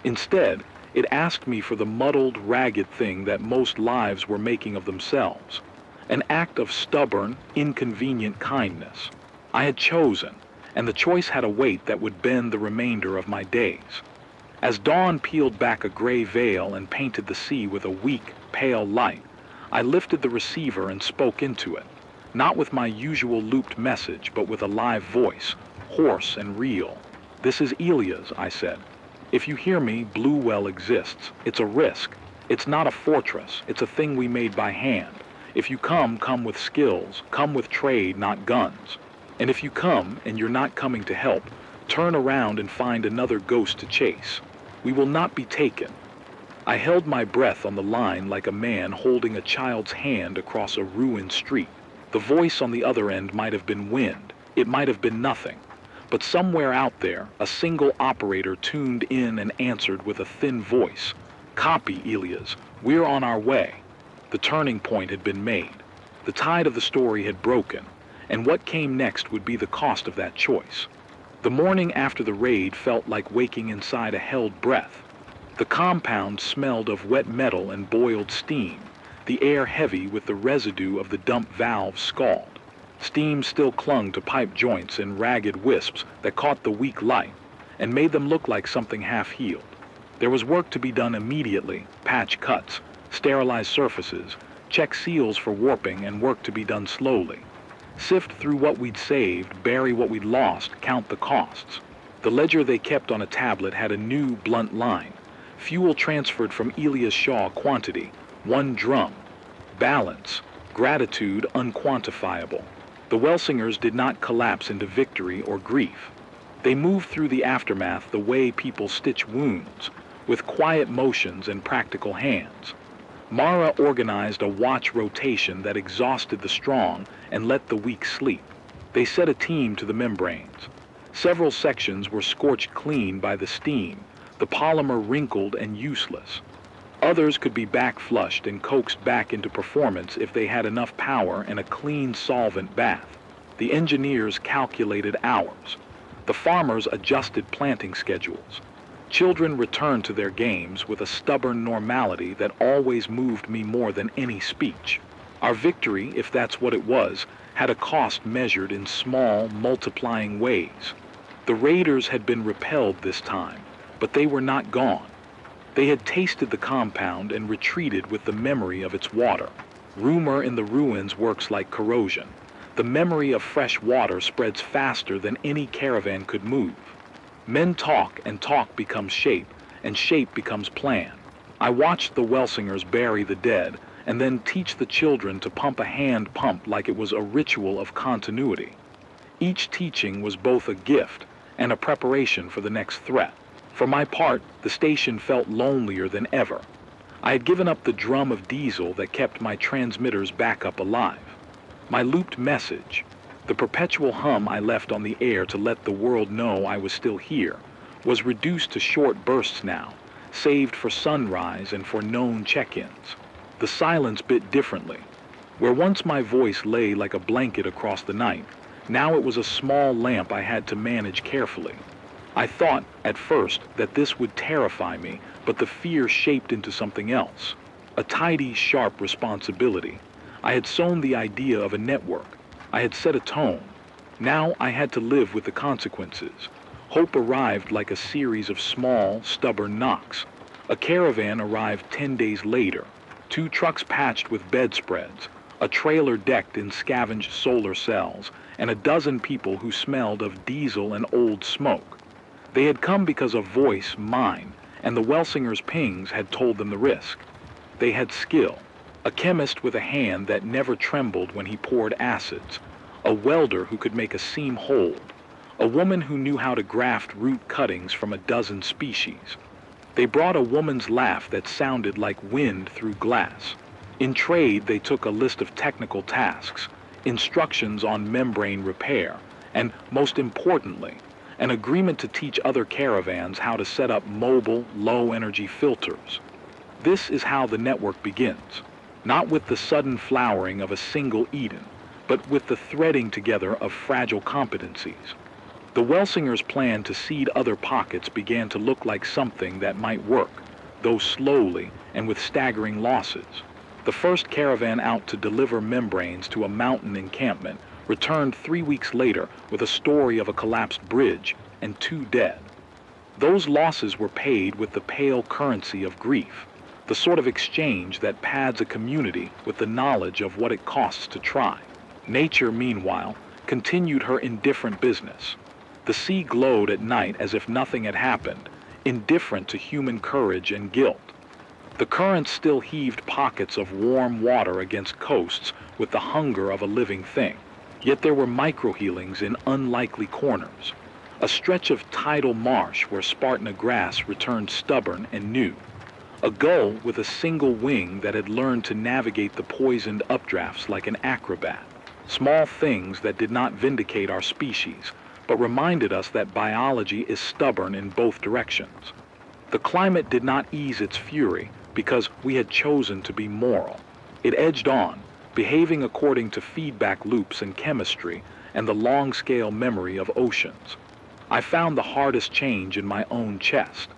Instead, it asked me for the muddled, ragged thing that most lives were making of themselves, an act of stubborn, inconvenient kindness. I had chosen, and the choice had a weight that would bend the remainder of my days. As dawn peeled back a gray veil and painted the sea with a weak, pale light, I lifted the receiver and spoke into it, not with my usual looped message, but with a live voice, hoarse and real. "This is Elias," I said. "If you hear me, Bluewell exists. It's a risk. It's not a fortress. It's a thing we made by hand. If you come with skills. Come with trade, not guns. And if you come, and you're not coming to help, turn around and find another ghost to chase. We will not be taken." I held my breath on the line like a man holding a child's hand across a ruined street. The voice on the other end might have been wind. It might have been nothing. But somewhere out there, a single operator tuned in and answered with a thin voice. "Copy, Elias. We're on our way." The turning point had been made. The tide of the story had broken, and what came next would be the cost of that choice. The morning after the raid felt like waking inside a held breath. The compound smelled of wet metal and boiled steam, the air heavy with the residue of the dump valve scald. Steam still clung to pipe joints in ragged wisps that caught the weak light and made them look like something half-healed. There was work to be done immediately, patch cuts, sterilize surfaces, check seals for warping, and work to be done slowly. Sift through what we'd saved, bury what we'd lost, count the costs. The ledger they kept on a tablet had a new, blunt line. Fuel transferred from Elias Shaw quantity, 1 drum. Balance, gratitude unquantifiable. The Welsingers did not collapse into victory or grief. They moved through the aftermath the way people stitch wounds, with quiet motions and practical hands. Mara organized a watch rotation that exhausted the strong and let the weak sleep. They set a team to the membranes. Several sections were scorched clean by the steam, the polymer wrinkled and useless. Others could be back-flushed and coaxed back into performance if they had enough power and a clean solvent bath. The engineers calculated hours. The farmers adjusted planting schedules. Children returned to their games with a stubborn normality that always moved me more than any speech. Our victory, if that's what it was, had a cost measured in small, multiplying ways. The raiders had been repelled this time, but they were not gone. They had tasted the compound and retreated with the memory of its water. Rumor in the ruins works like corrosion. The memory of fresh water spreads faster than any caravan could move. Men talk, and talk becomes shape, and shape becomes plan. I watched the Welsingers bury the dead, and then teach the children to pump a hand pump like it was a ritual of continuity. Each teaching was both a gift and a preparation for the next threat. For my part, the station felt lonelier than ever. I had given up the drum of diesel that kept my transmitter's backup alive. My looped message, the perpetual hum I left on the air to let the world know I was still here, was reduced to short bursts now, saved for sunrise and for known check-ins. The silence bit differently. Where once my voice lay like a blanket across the night, now it was a small lamp I had to manage carefully. I thought, at first, that this would terrify me, but the fear shaped into something else. A tidy, sharp responsibility. I had sown the idea of a network. I had set a tone. Now I had to live with the consequences. Hope arrived like a series of small, stubborn knocks. A caravan arrived 10 days later. 2 trucks patched with bedspreads, a trailer decked in scavenged solar cells, and a dozen people who smelled of diesel and old smoke. They had come because a voice, mine, and the Welsingers' pings had told them the risk. They had skill, a chemist with a hand that never trembled when he poured acids, a welder who could make a seam hold, a woman who knew how to graft root cuttings from a dozen species. They brought a woman's laugh that sounded like wind through glass. In trade, they took a list of technical tasks, instructions on membrane repair, and, most importantly, an agreement to teach other caravans how to set up mobile, low-energy filters. This is how the network begins, not with the sudden flowering of a single Eden, but with the threading together of fragile competencies. The Welsingers' plan to seed other pockets began to look like something that might work, though slowly and with staggering losses. The first caravan out to deliver membranes to a mountain encampment returned 3 weeks later with a story of a collapsed bridge and 2 dead. Those losses were paid with the pale currency of grief, the sort of exchange that pads a community with the knowledge of what it costs to try. Nature, meanwhile, continued her indifferent business. The sea glowed at night as if nothing had happened, indifferent to human courage and guilt. The currents still heaved pockets of warm water against coasts with the hunger of a living thing. Yet there were micro-healings in unlikely corners. A stretch of tidal marsh where Spartina grass returned stubborn and new. A gull with a single wing that had learned to navigate the poisoned updrafts like an acrobat. Small things that did not vindicate our species, but reminded us that biology is stubborn in both directions. The climate did not ease its fury because we had chosen to be moral. It edged on, behaving according to feedback loops and chemistry and the long-scale memory of oceans. I found the hardest change in my own chest.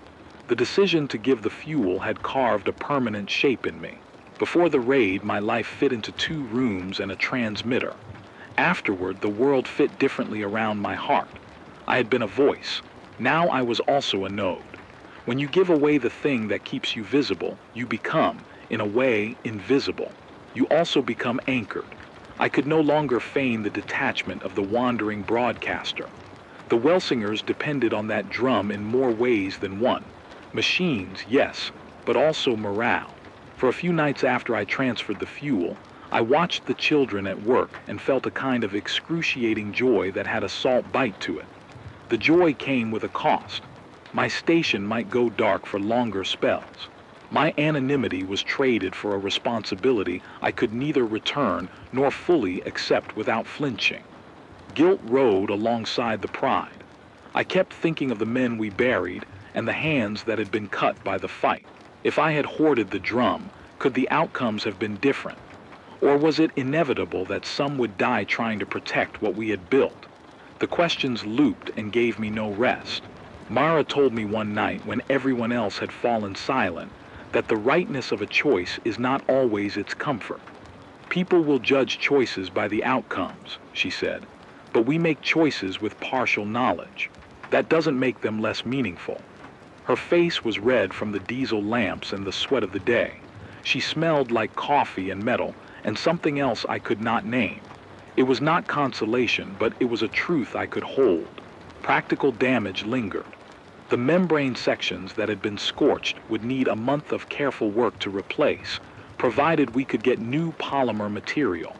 The decision to give the fuel had carved a permanent shape in me. Before the raid, my life fit into 2 rooms and a transmitter. Afterward, the world fit differently around my heart. I had been a voice. Now I was also a node. When you give away the thing that keeps you visible, you become, in a way, invisible. You also become anchored. I could no longer feign the detachment of the wandering broadcaster. The Welsingers depended on that drum in more ways than one. Machines, yes, but also morale. For a few nights after I transferred the fuel, I watched the children at work and felt a kind of excruciating joy that had a salt bite to it. The joy came with a cost. My station might go dark for longer spells. My anonymity was traded for a responsibility I could neither return nor fully accept without flinching. Guilt rode alongside the pride. I kept thinking of the men we buried and the hands that had been cut by the fight. If I had hoarded the drum, could the outcomes have been different? Or was it inevitable that some would die trying to protect what we had built? The questions looped and gave me no rest. Mara told me one night, when everyone else had fallen silent, that the rightness of a choice is not always its comfort. People will judge choices by the outcomes, she said, but we make choices with partial knowledge. That doesn't make them less meaningful. Her face was red from the diesel lamps and the sweat of the day. She smelled like coffee and metal and something else I could not name. It was not consolation, but it was a truth I could hold. Practical damage lingered. The membrane sections that had been scorched would need a month of careful work to replace, provided we could get new polymer material.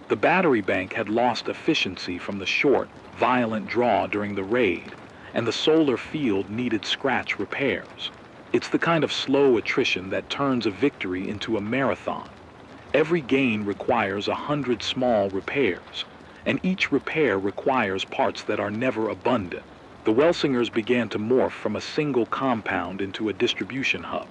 The battery bank had lost efficiency from the short, violent draw during the raid, and the solar field needed scratch repairs. It's the kind of slow attrition that turns a victory into a marathon. Every gain requires 100 small repairs, and each repair requires parts that are never abundant. The Welsingers began to morph from a single compound into a distribution hub,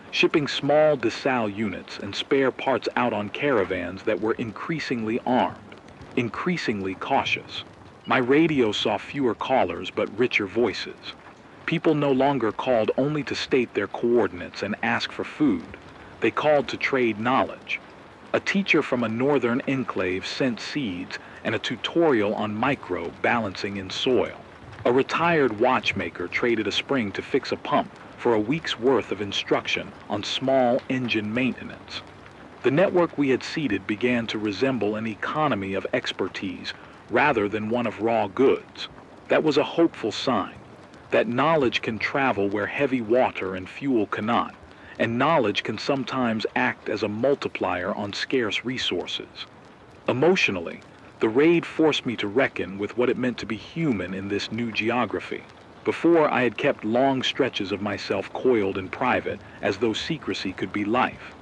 shipping small Desal units and spare parts out on caravans that were increasingly armed, increasingly cautious. My radio saw fewer callers but richer voices. People no longer called only to state their coordinates and ask for food. They called to trade knowledge. A teacher from a northern enclave sent seeds and a tutorial on micro balancing in soil. A retired watchmaker traded a spring to fix a pump for a week's worth of instruction on small engine maintenance. The network we had seeded began to resemble an economy of expertise rather than one of raw goods. That was a hopeful sign, that knowledge can travel where heavy water and fuel cannot, and knowledge can sometimes act as a multiplier on scarce resources. Emotionally, the raid forced me to reckon with what it meant to be human in this new geography. Before, I had kept long stretches of myself coiled in private, as though secrecy could be life.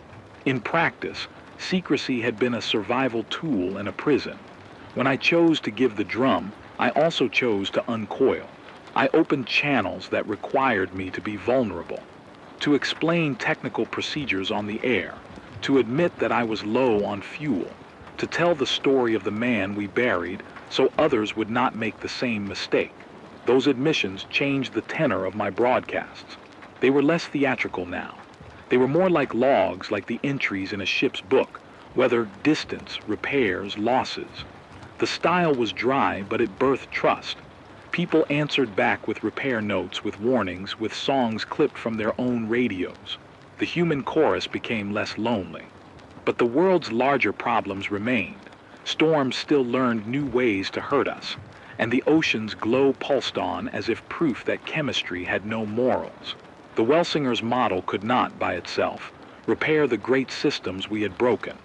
In practice, secrecy had been a survival tool and a prison. When I chose to give the drum, I also chose to uncoil. I opened channels that required me to be vulnerable, to explain technical procedures on the air, to admit that I was low on fuel, to tell the story of the man we buried so others would not make the same mistake. Those admissions changed the tenor of my broadcasts. They were less theatrical now. They were more like logs, like the entries in a ship's book, whether distance, repairs, losses. The style was dry, but it birthed trust. People answered back with repair notes, with warnings, with songs clipped from their own radios. The human chorus became less lonely. But the world's larger problems remained. Storms still learned new ways to hurt us, and the ocean's glow pulsed on as if proof that chemistry had no morals. The Welsingers' model could not, by itself, repair the great systems we had broken.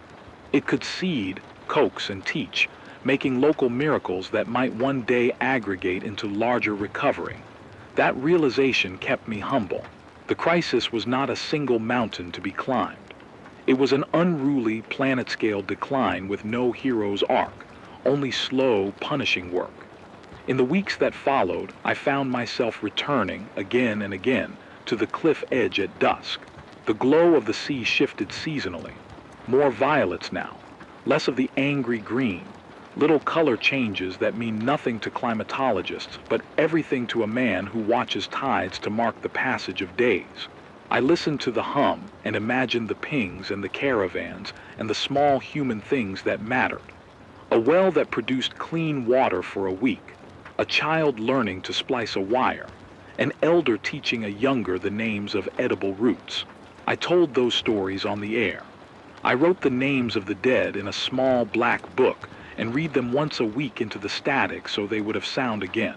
It could seed, coax, and teach, making local miracles that might one day aggregate into larger recovery. That realization kept me humble. The crisis was not a single mountain to be climbed. It was an unruly planet-scale decline with no hero's arc, only slow, punishing work. In the weeks that followed, I found myself returning again and again to the cliff edge at dusk. The glow of the sea shifted seasonally. More violets now, less of the angry green. Little color changes that mean nothing to climatologists, but everything to a man who watches tides to mark the passage of days. I listened to the hum and imagined the pings and the caravans and the small human things that mattered. A well that produced clean water for a week, a child learning to splice a wire, an elder teaching a younger the names of edible roots. I told those stories on the air. I wrote the names of the dead in a small black book and read them once a week into the static so they would have sound again.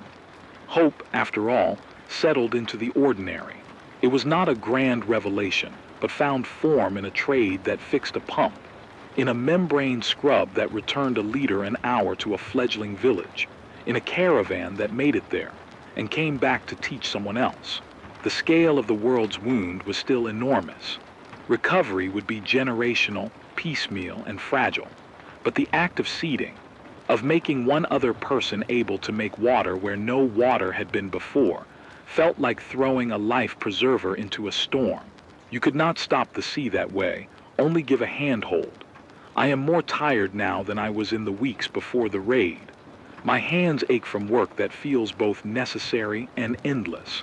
Hope, after all, settled into the ordinary. It was not a grand revelation, but found form in a trade that fixed a pump, in a membrane scrub that returned a leader an hour to a fledgling village, in a caravan that made it there and came back to teach someone else. The scale of the world's wound was still enormous. Recovery would be generational, piecemeal, and fragile. But the act of seeding, of making one other person able to make water where no water had been before, felt like throwing a life preserver into a storm. You could not stop the sea that way, only give a handhold. I am more tired now than I was in the weeks before the raid. My hands ache from work that feels both necessary and endless.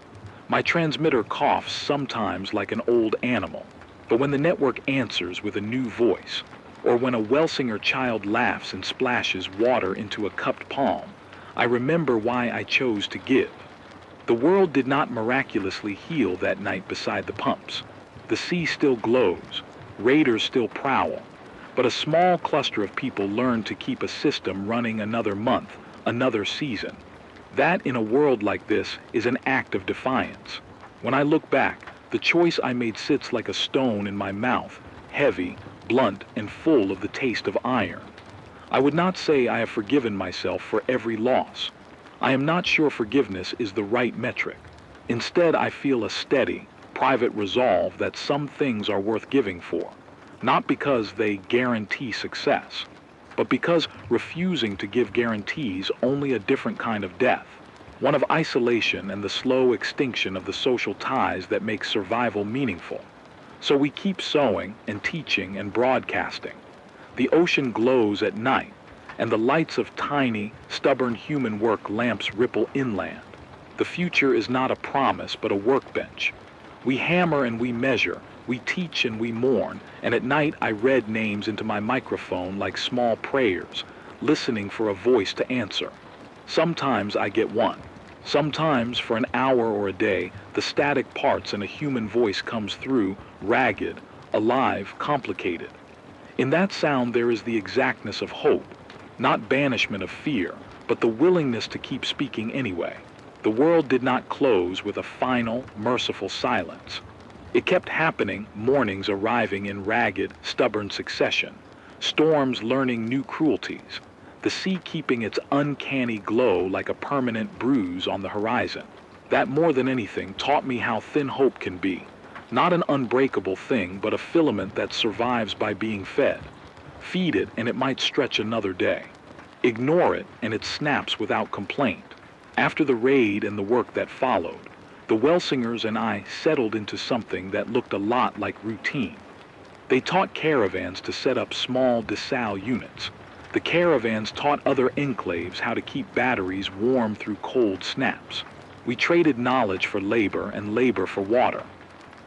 My transmitter coughs sometimes like an old animal, but when the network answers with a new voice, or when a Welsinger child laughs and splashes water into a cupped palm, I remember why I chose to give. The world did not miraculously heal that night beside the pumps. The sea still glows, raiders still prowl, but a small cluster of people learned to keep a system running another month, another season. That, in a world like this, is an act of defiance. When I look back, the choice I made sits like a stone in my mouth, heavy, blunt, and full of the taste of iron. I would not say I have forgiven myself for every loss. I am not sure forgiveness is the right metric. Instead, I feel a steady, private resolve that some things are worth giving for, not because they guarantee success, but because refusing to give guarantees only a different kind of death, one of isolation and the slow extinction of the social ties that make survival meaningful. So we keep sowing and teaching and broadcasting. The ocean glows at night, and the lights of tiny, stubborn human work lamps ripple inland. The future is not a promise, but a workbench. We hammer and we measure, we teach and we mourn, and at night I read names into my microphone like small prayers, listening for a voice to answer. Sometimes I get one. Sometimes, for an hour or a day, the static parts and a human voice comes through, ragged, alive, complicated. In that sound there is the exactness of hope, not banishment of fear, but the willingness to keep speaking anyway. The world did not close with a final, merciful silence. It kept happening, mornings arriving in ragged, stubborn succession, storms learning new cruelties, the sea keeping its uncanny glow like a permanent bruise on the horizon. That more than anything taught me how thin hope can be, not an unbreakable thing, but a filament that survives by being fed. Feed it and it might stretch another day. Ignore it and it snaps without complaint. After the raid and the work that followed, the Welsingers and I settled into something that looked a lot like routine. They taught caravans to set up small desal units. The caravans taught other enclaves how to keep batteries warm through cold snaps. We traded knowledge for labor and labor for water.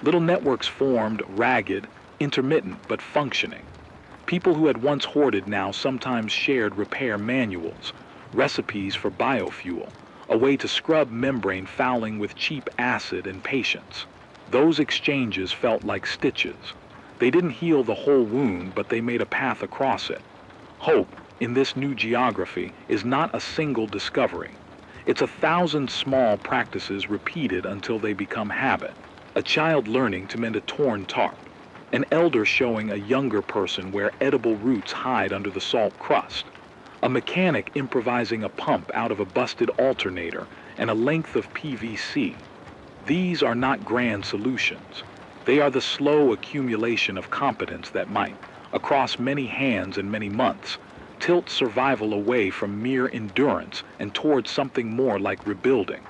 Little networks formed, ragged, intermittent, but functioning. People who had once hoarded now sometimes shared repair manuals, recipes for biofuel, a way to scrub membrane fouling with cheap acid and patience. Those exchanges felt like stitches. They didn't heal the whole wound, but they made a path across it. Hope, in this new geography, is not a single discovery. It's 1,000 small practices repeated until they become habit. A child learning to mend a torn tarp. An elder showing a younger person where edible roots hide under the salt crust. A mechanic improvising a pump out of a busted alternator and a length of PVC. These are not grand solutions. They are the slow accumulation of competence that might, across many hands and many months, tilt survival away from mere endurance and towards something more like rebuilding.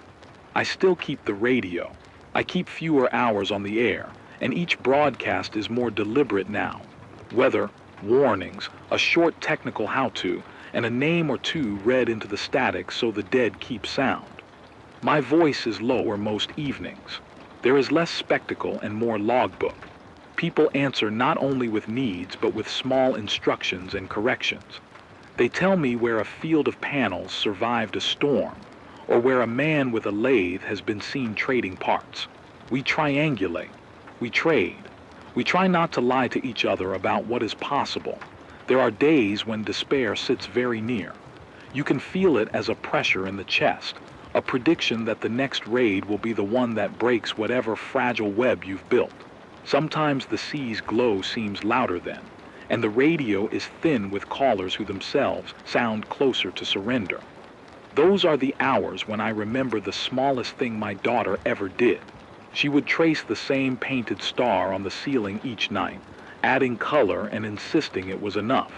I still keep the radio. I keep fewer hours on the air, and each broadcast is more deliberate now. Weather, warnings, a short technical how-to, and a name or two read into the static so the dead keep sound. My voice is lower most evenings. There is less spectacle and more logbook. People answer not only with needs but with small instructions and corrections. They tell me where a field of panels survived a storm, or where a man with a lathe has been seen trading parts. We triangulate. We trade. We try not to lie to each other about what is possible. There are days when despair sits very near. You can feel it as a pressure in the chest, a prediction that the next raid will be the one that breaks whatever fragile web you've built. Sometimes the sea's glow seems louder then, and the radio is thin with callers who themselves sound closer to surrender. Those are the hours when I remember the smallest thing my daughter ever did. She would trace the same painted star on the ceiling each night, adding color and insisting it was enough.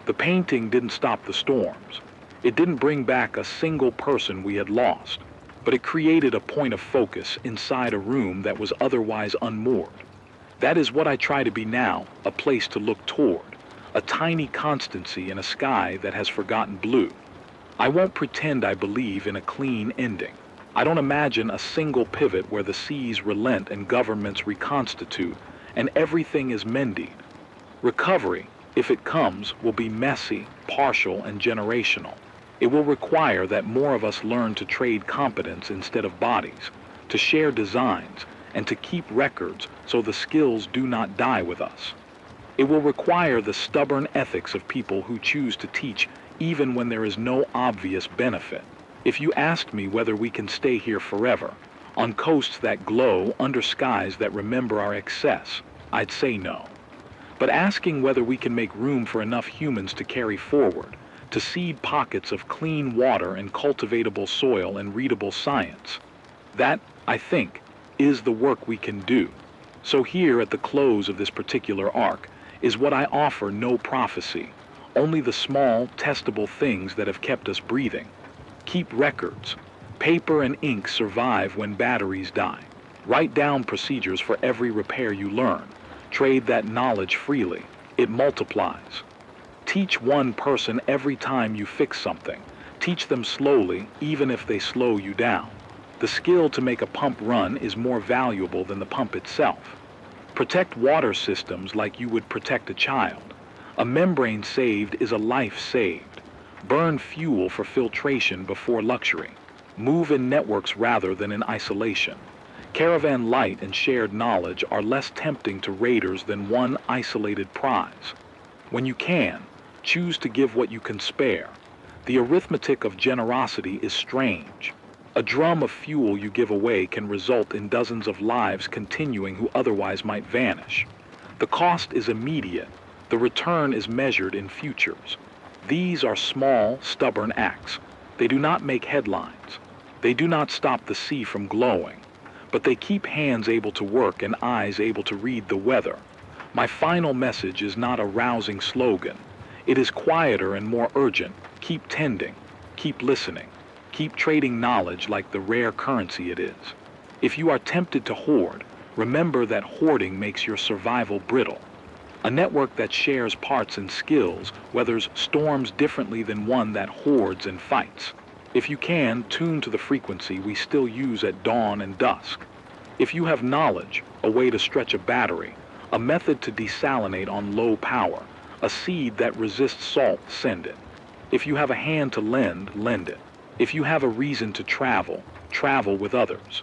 The painting didn't stop the storms. It didn't bring back a single person we had lost, but it created a point of focus inside a room that was otherwise unmoored. That is what I try to be now, a place to look toward, a tiny constancy in a sky that has forgotten blue. I won't pretend I believe in a clean ending. I don't imagine a single pivot where the seas relent and governments reconstitute and everything is mended. Recovery, if it comes, will be messy, partial, and generational. It will require that more of us learn to trade competence instead of bodies, to share designs, and to keep records so the skills do not die with us. It will require the stubborn ethics of people who choose to teach even when there is no obvious benefit. If you asked me whether we can stay here forever, on coasts that glow, under skies that remember our excess, I'd say no. But asking whether we can make room for enough humans to carry forward, to seed pockets of clean water and cultivatable soil and readable science, that, I think, is the work we can do. So here at the close of this particular arc is what I offer no prophecy, only the small, testable things that have kept us breathing. Keep records. Paper and ink survive when batteries die. Write down procedures for every repair you learn. Trade that knowledge freely. It multiplies. Teach one person every time you fix something. Teach them slowly, even if they slow you down. The skill to make a pump run is more valuable than the pump itself. Protect water systems like you would protect a child. A membrane saved is a life saved. Burn fuel for filtration before luxury. Move in networks rather than in isolation. Caravan light and shared knowledge are less tempting to raiders than one isolated prize. When you can, choose to give what you can spare. The arithmetic of generosity is strange. A drum of fuel you give away can result in dozens of lives continuing who otherwise might vanish. The cost is immediate. The return is measured in futures. These are small, stubborn acts. They do not make headlines. They do not stop the sea from glowing. But they keep hands able to work and eyes able to read the weather. My final message is not a rousing slogan. It is quieter and more urgent. Keep tending. Keep listening. Keep trading knowledge like the rare currency it is. If you are tempted to hoard, remember that hoarding makes your survival brittle. A network that shares parts and skills weathers storms differently than one that hoards and fights. If you can, tune to the frequency we still use at dawn and dusk. If you have knowledge, a way to stretch a battery, a method to desalinate on low power, a seed that resists salt, send it. If you have a hand to lend, lend it. If you have a reason to travel, travel with others.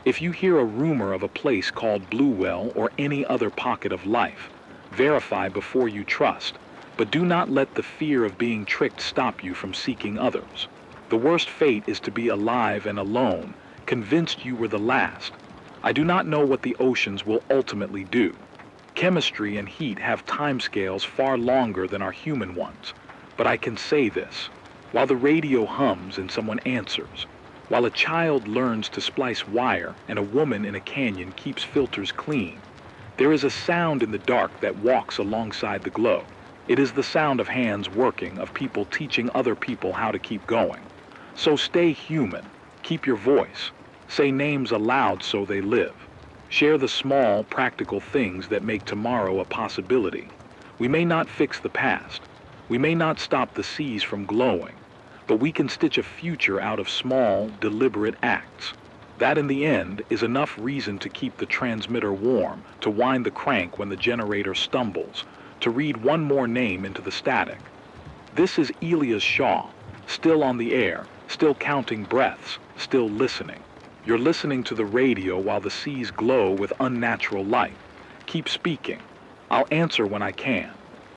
If you hear a rumor of a place called Blue Well or any other pocket of life, verify before you trust, but do not let the fear of being tricked stop you from seeking others. The worst fate is to be alive and alone, convinced you were the last. I do not know what the oceans will ultimately do. Chemistry and heat have timescales far longer than our human ones, but I can say this. While the radio hums and someone answers, while a child learns to splice wire and a woman in a canyon keeps filters clean, there is a sound in the dark that walks alongside the glow. It is the sound of hands working, of people teaching other people how to keep going. So stay human, keep your voice, say names aloud so they live. Share the small, practical things that make tomorrow a possibility. We may not fix the past. We may not stop the seas from glowing, but we can stitch a future out of small, deliberate acts. That in the end is enough reason to keep the transmitter warm, to wind the crank when the generator stumbles, to read one more name into the static. This is Elias Shaw, still on the air, still counting breaths, still listening. You're listening to the radio while the seas glow with unnatural light. Keep speaking. I'll answer when I can.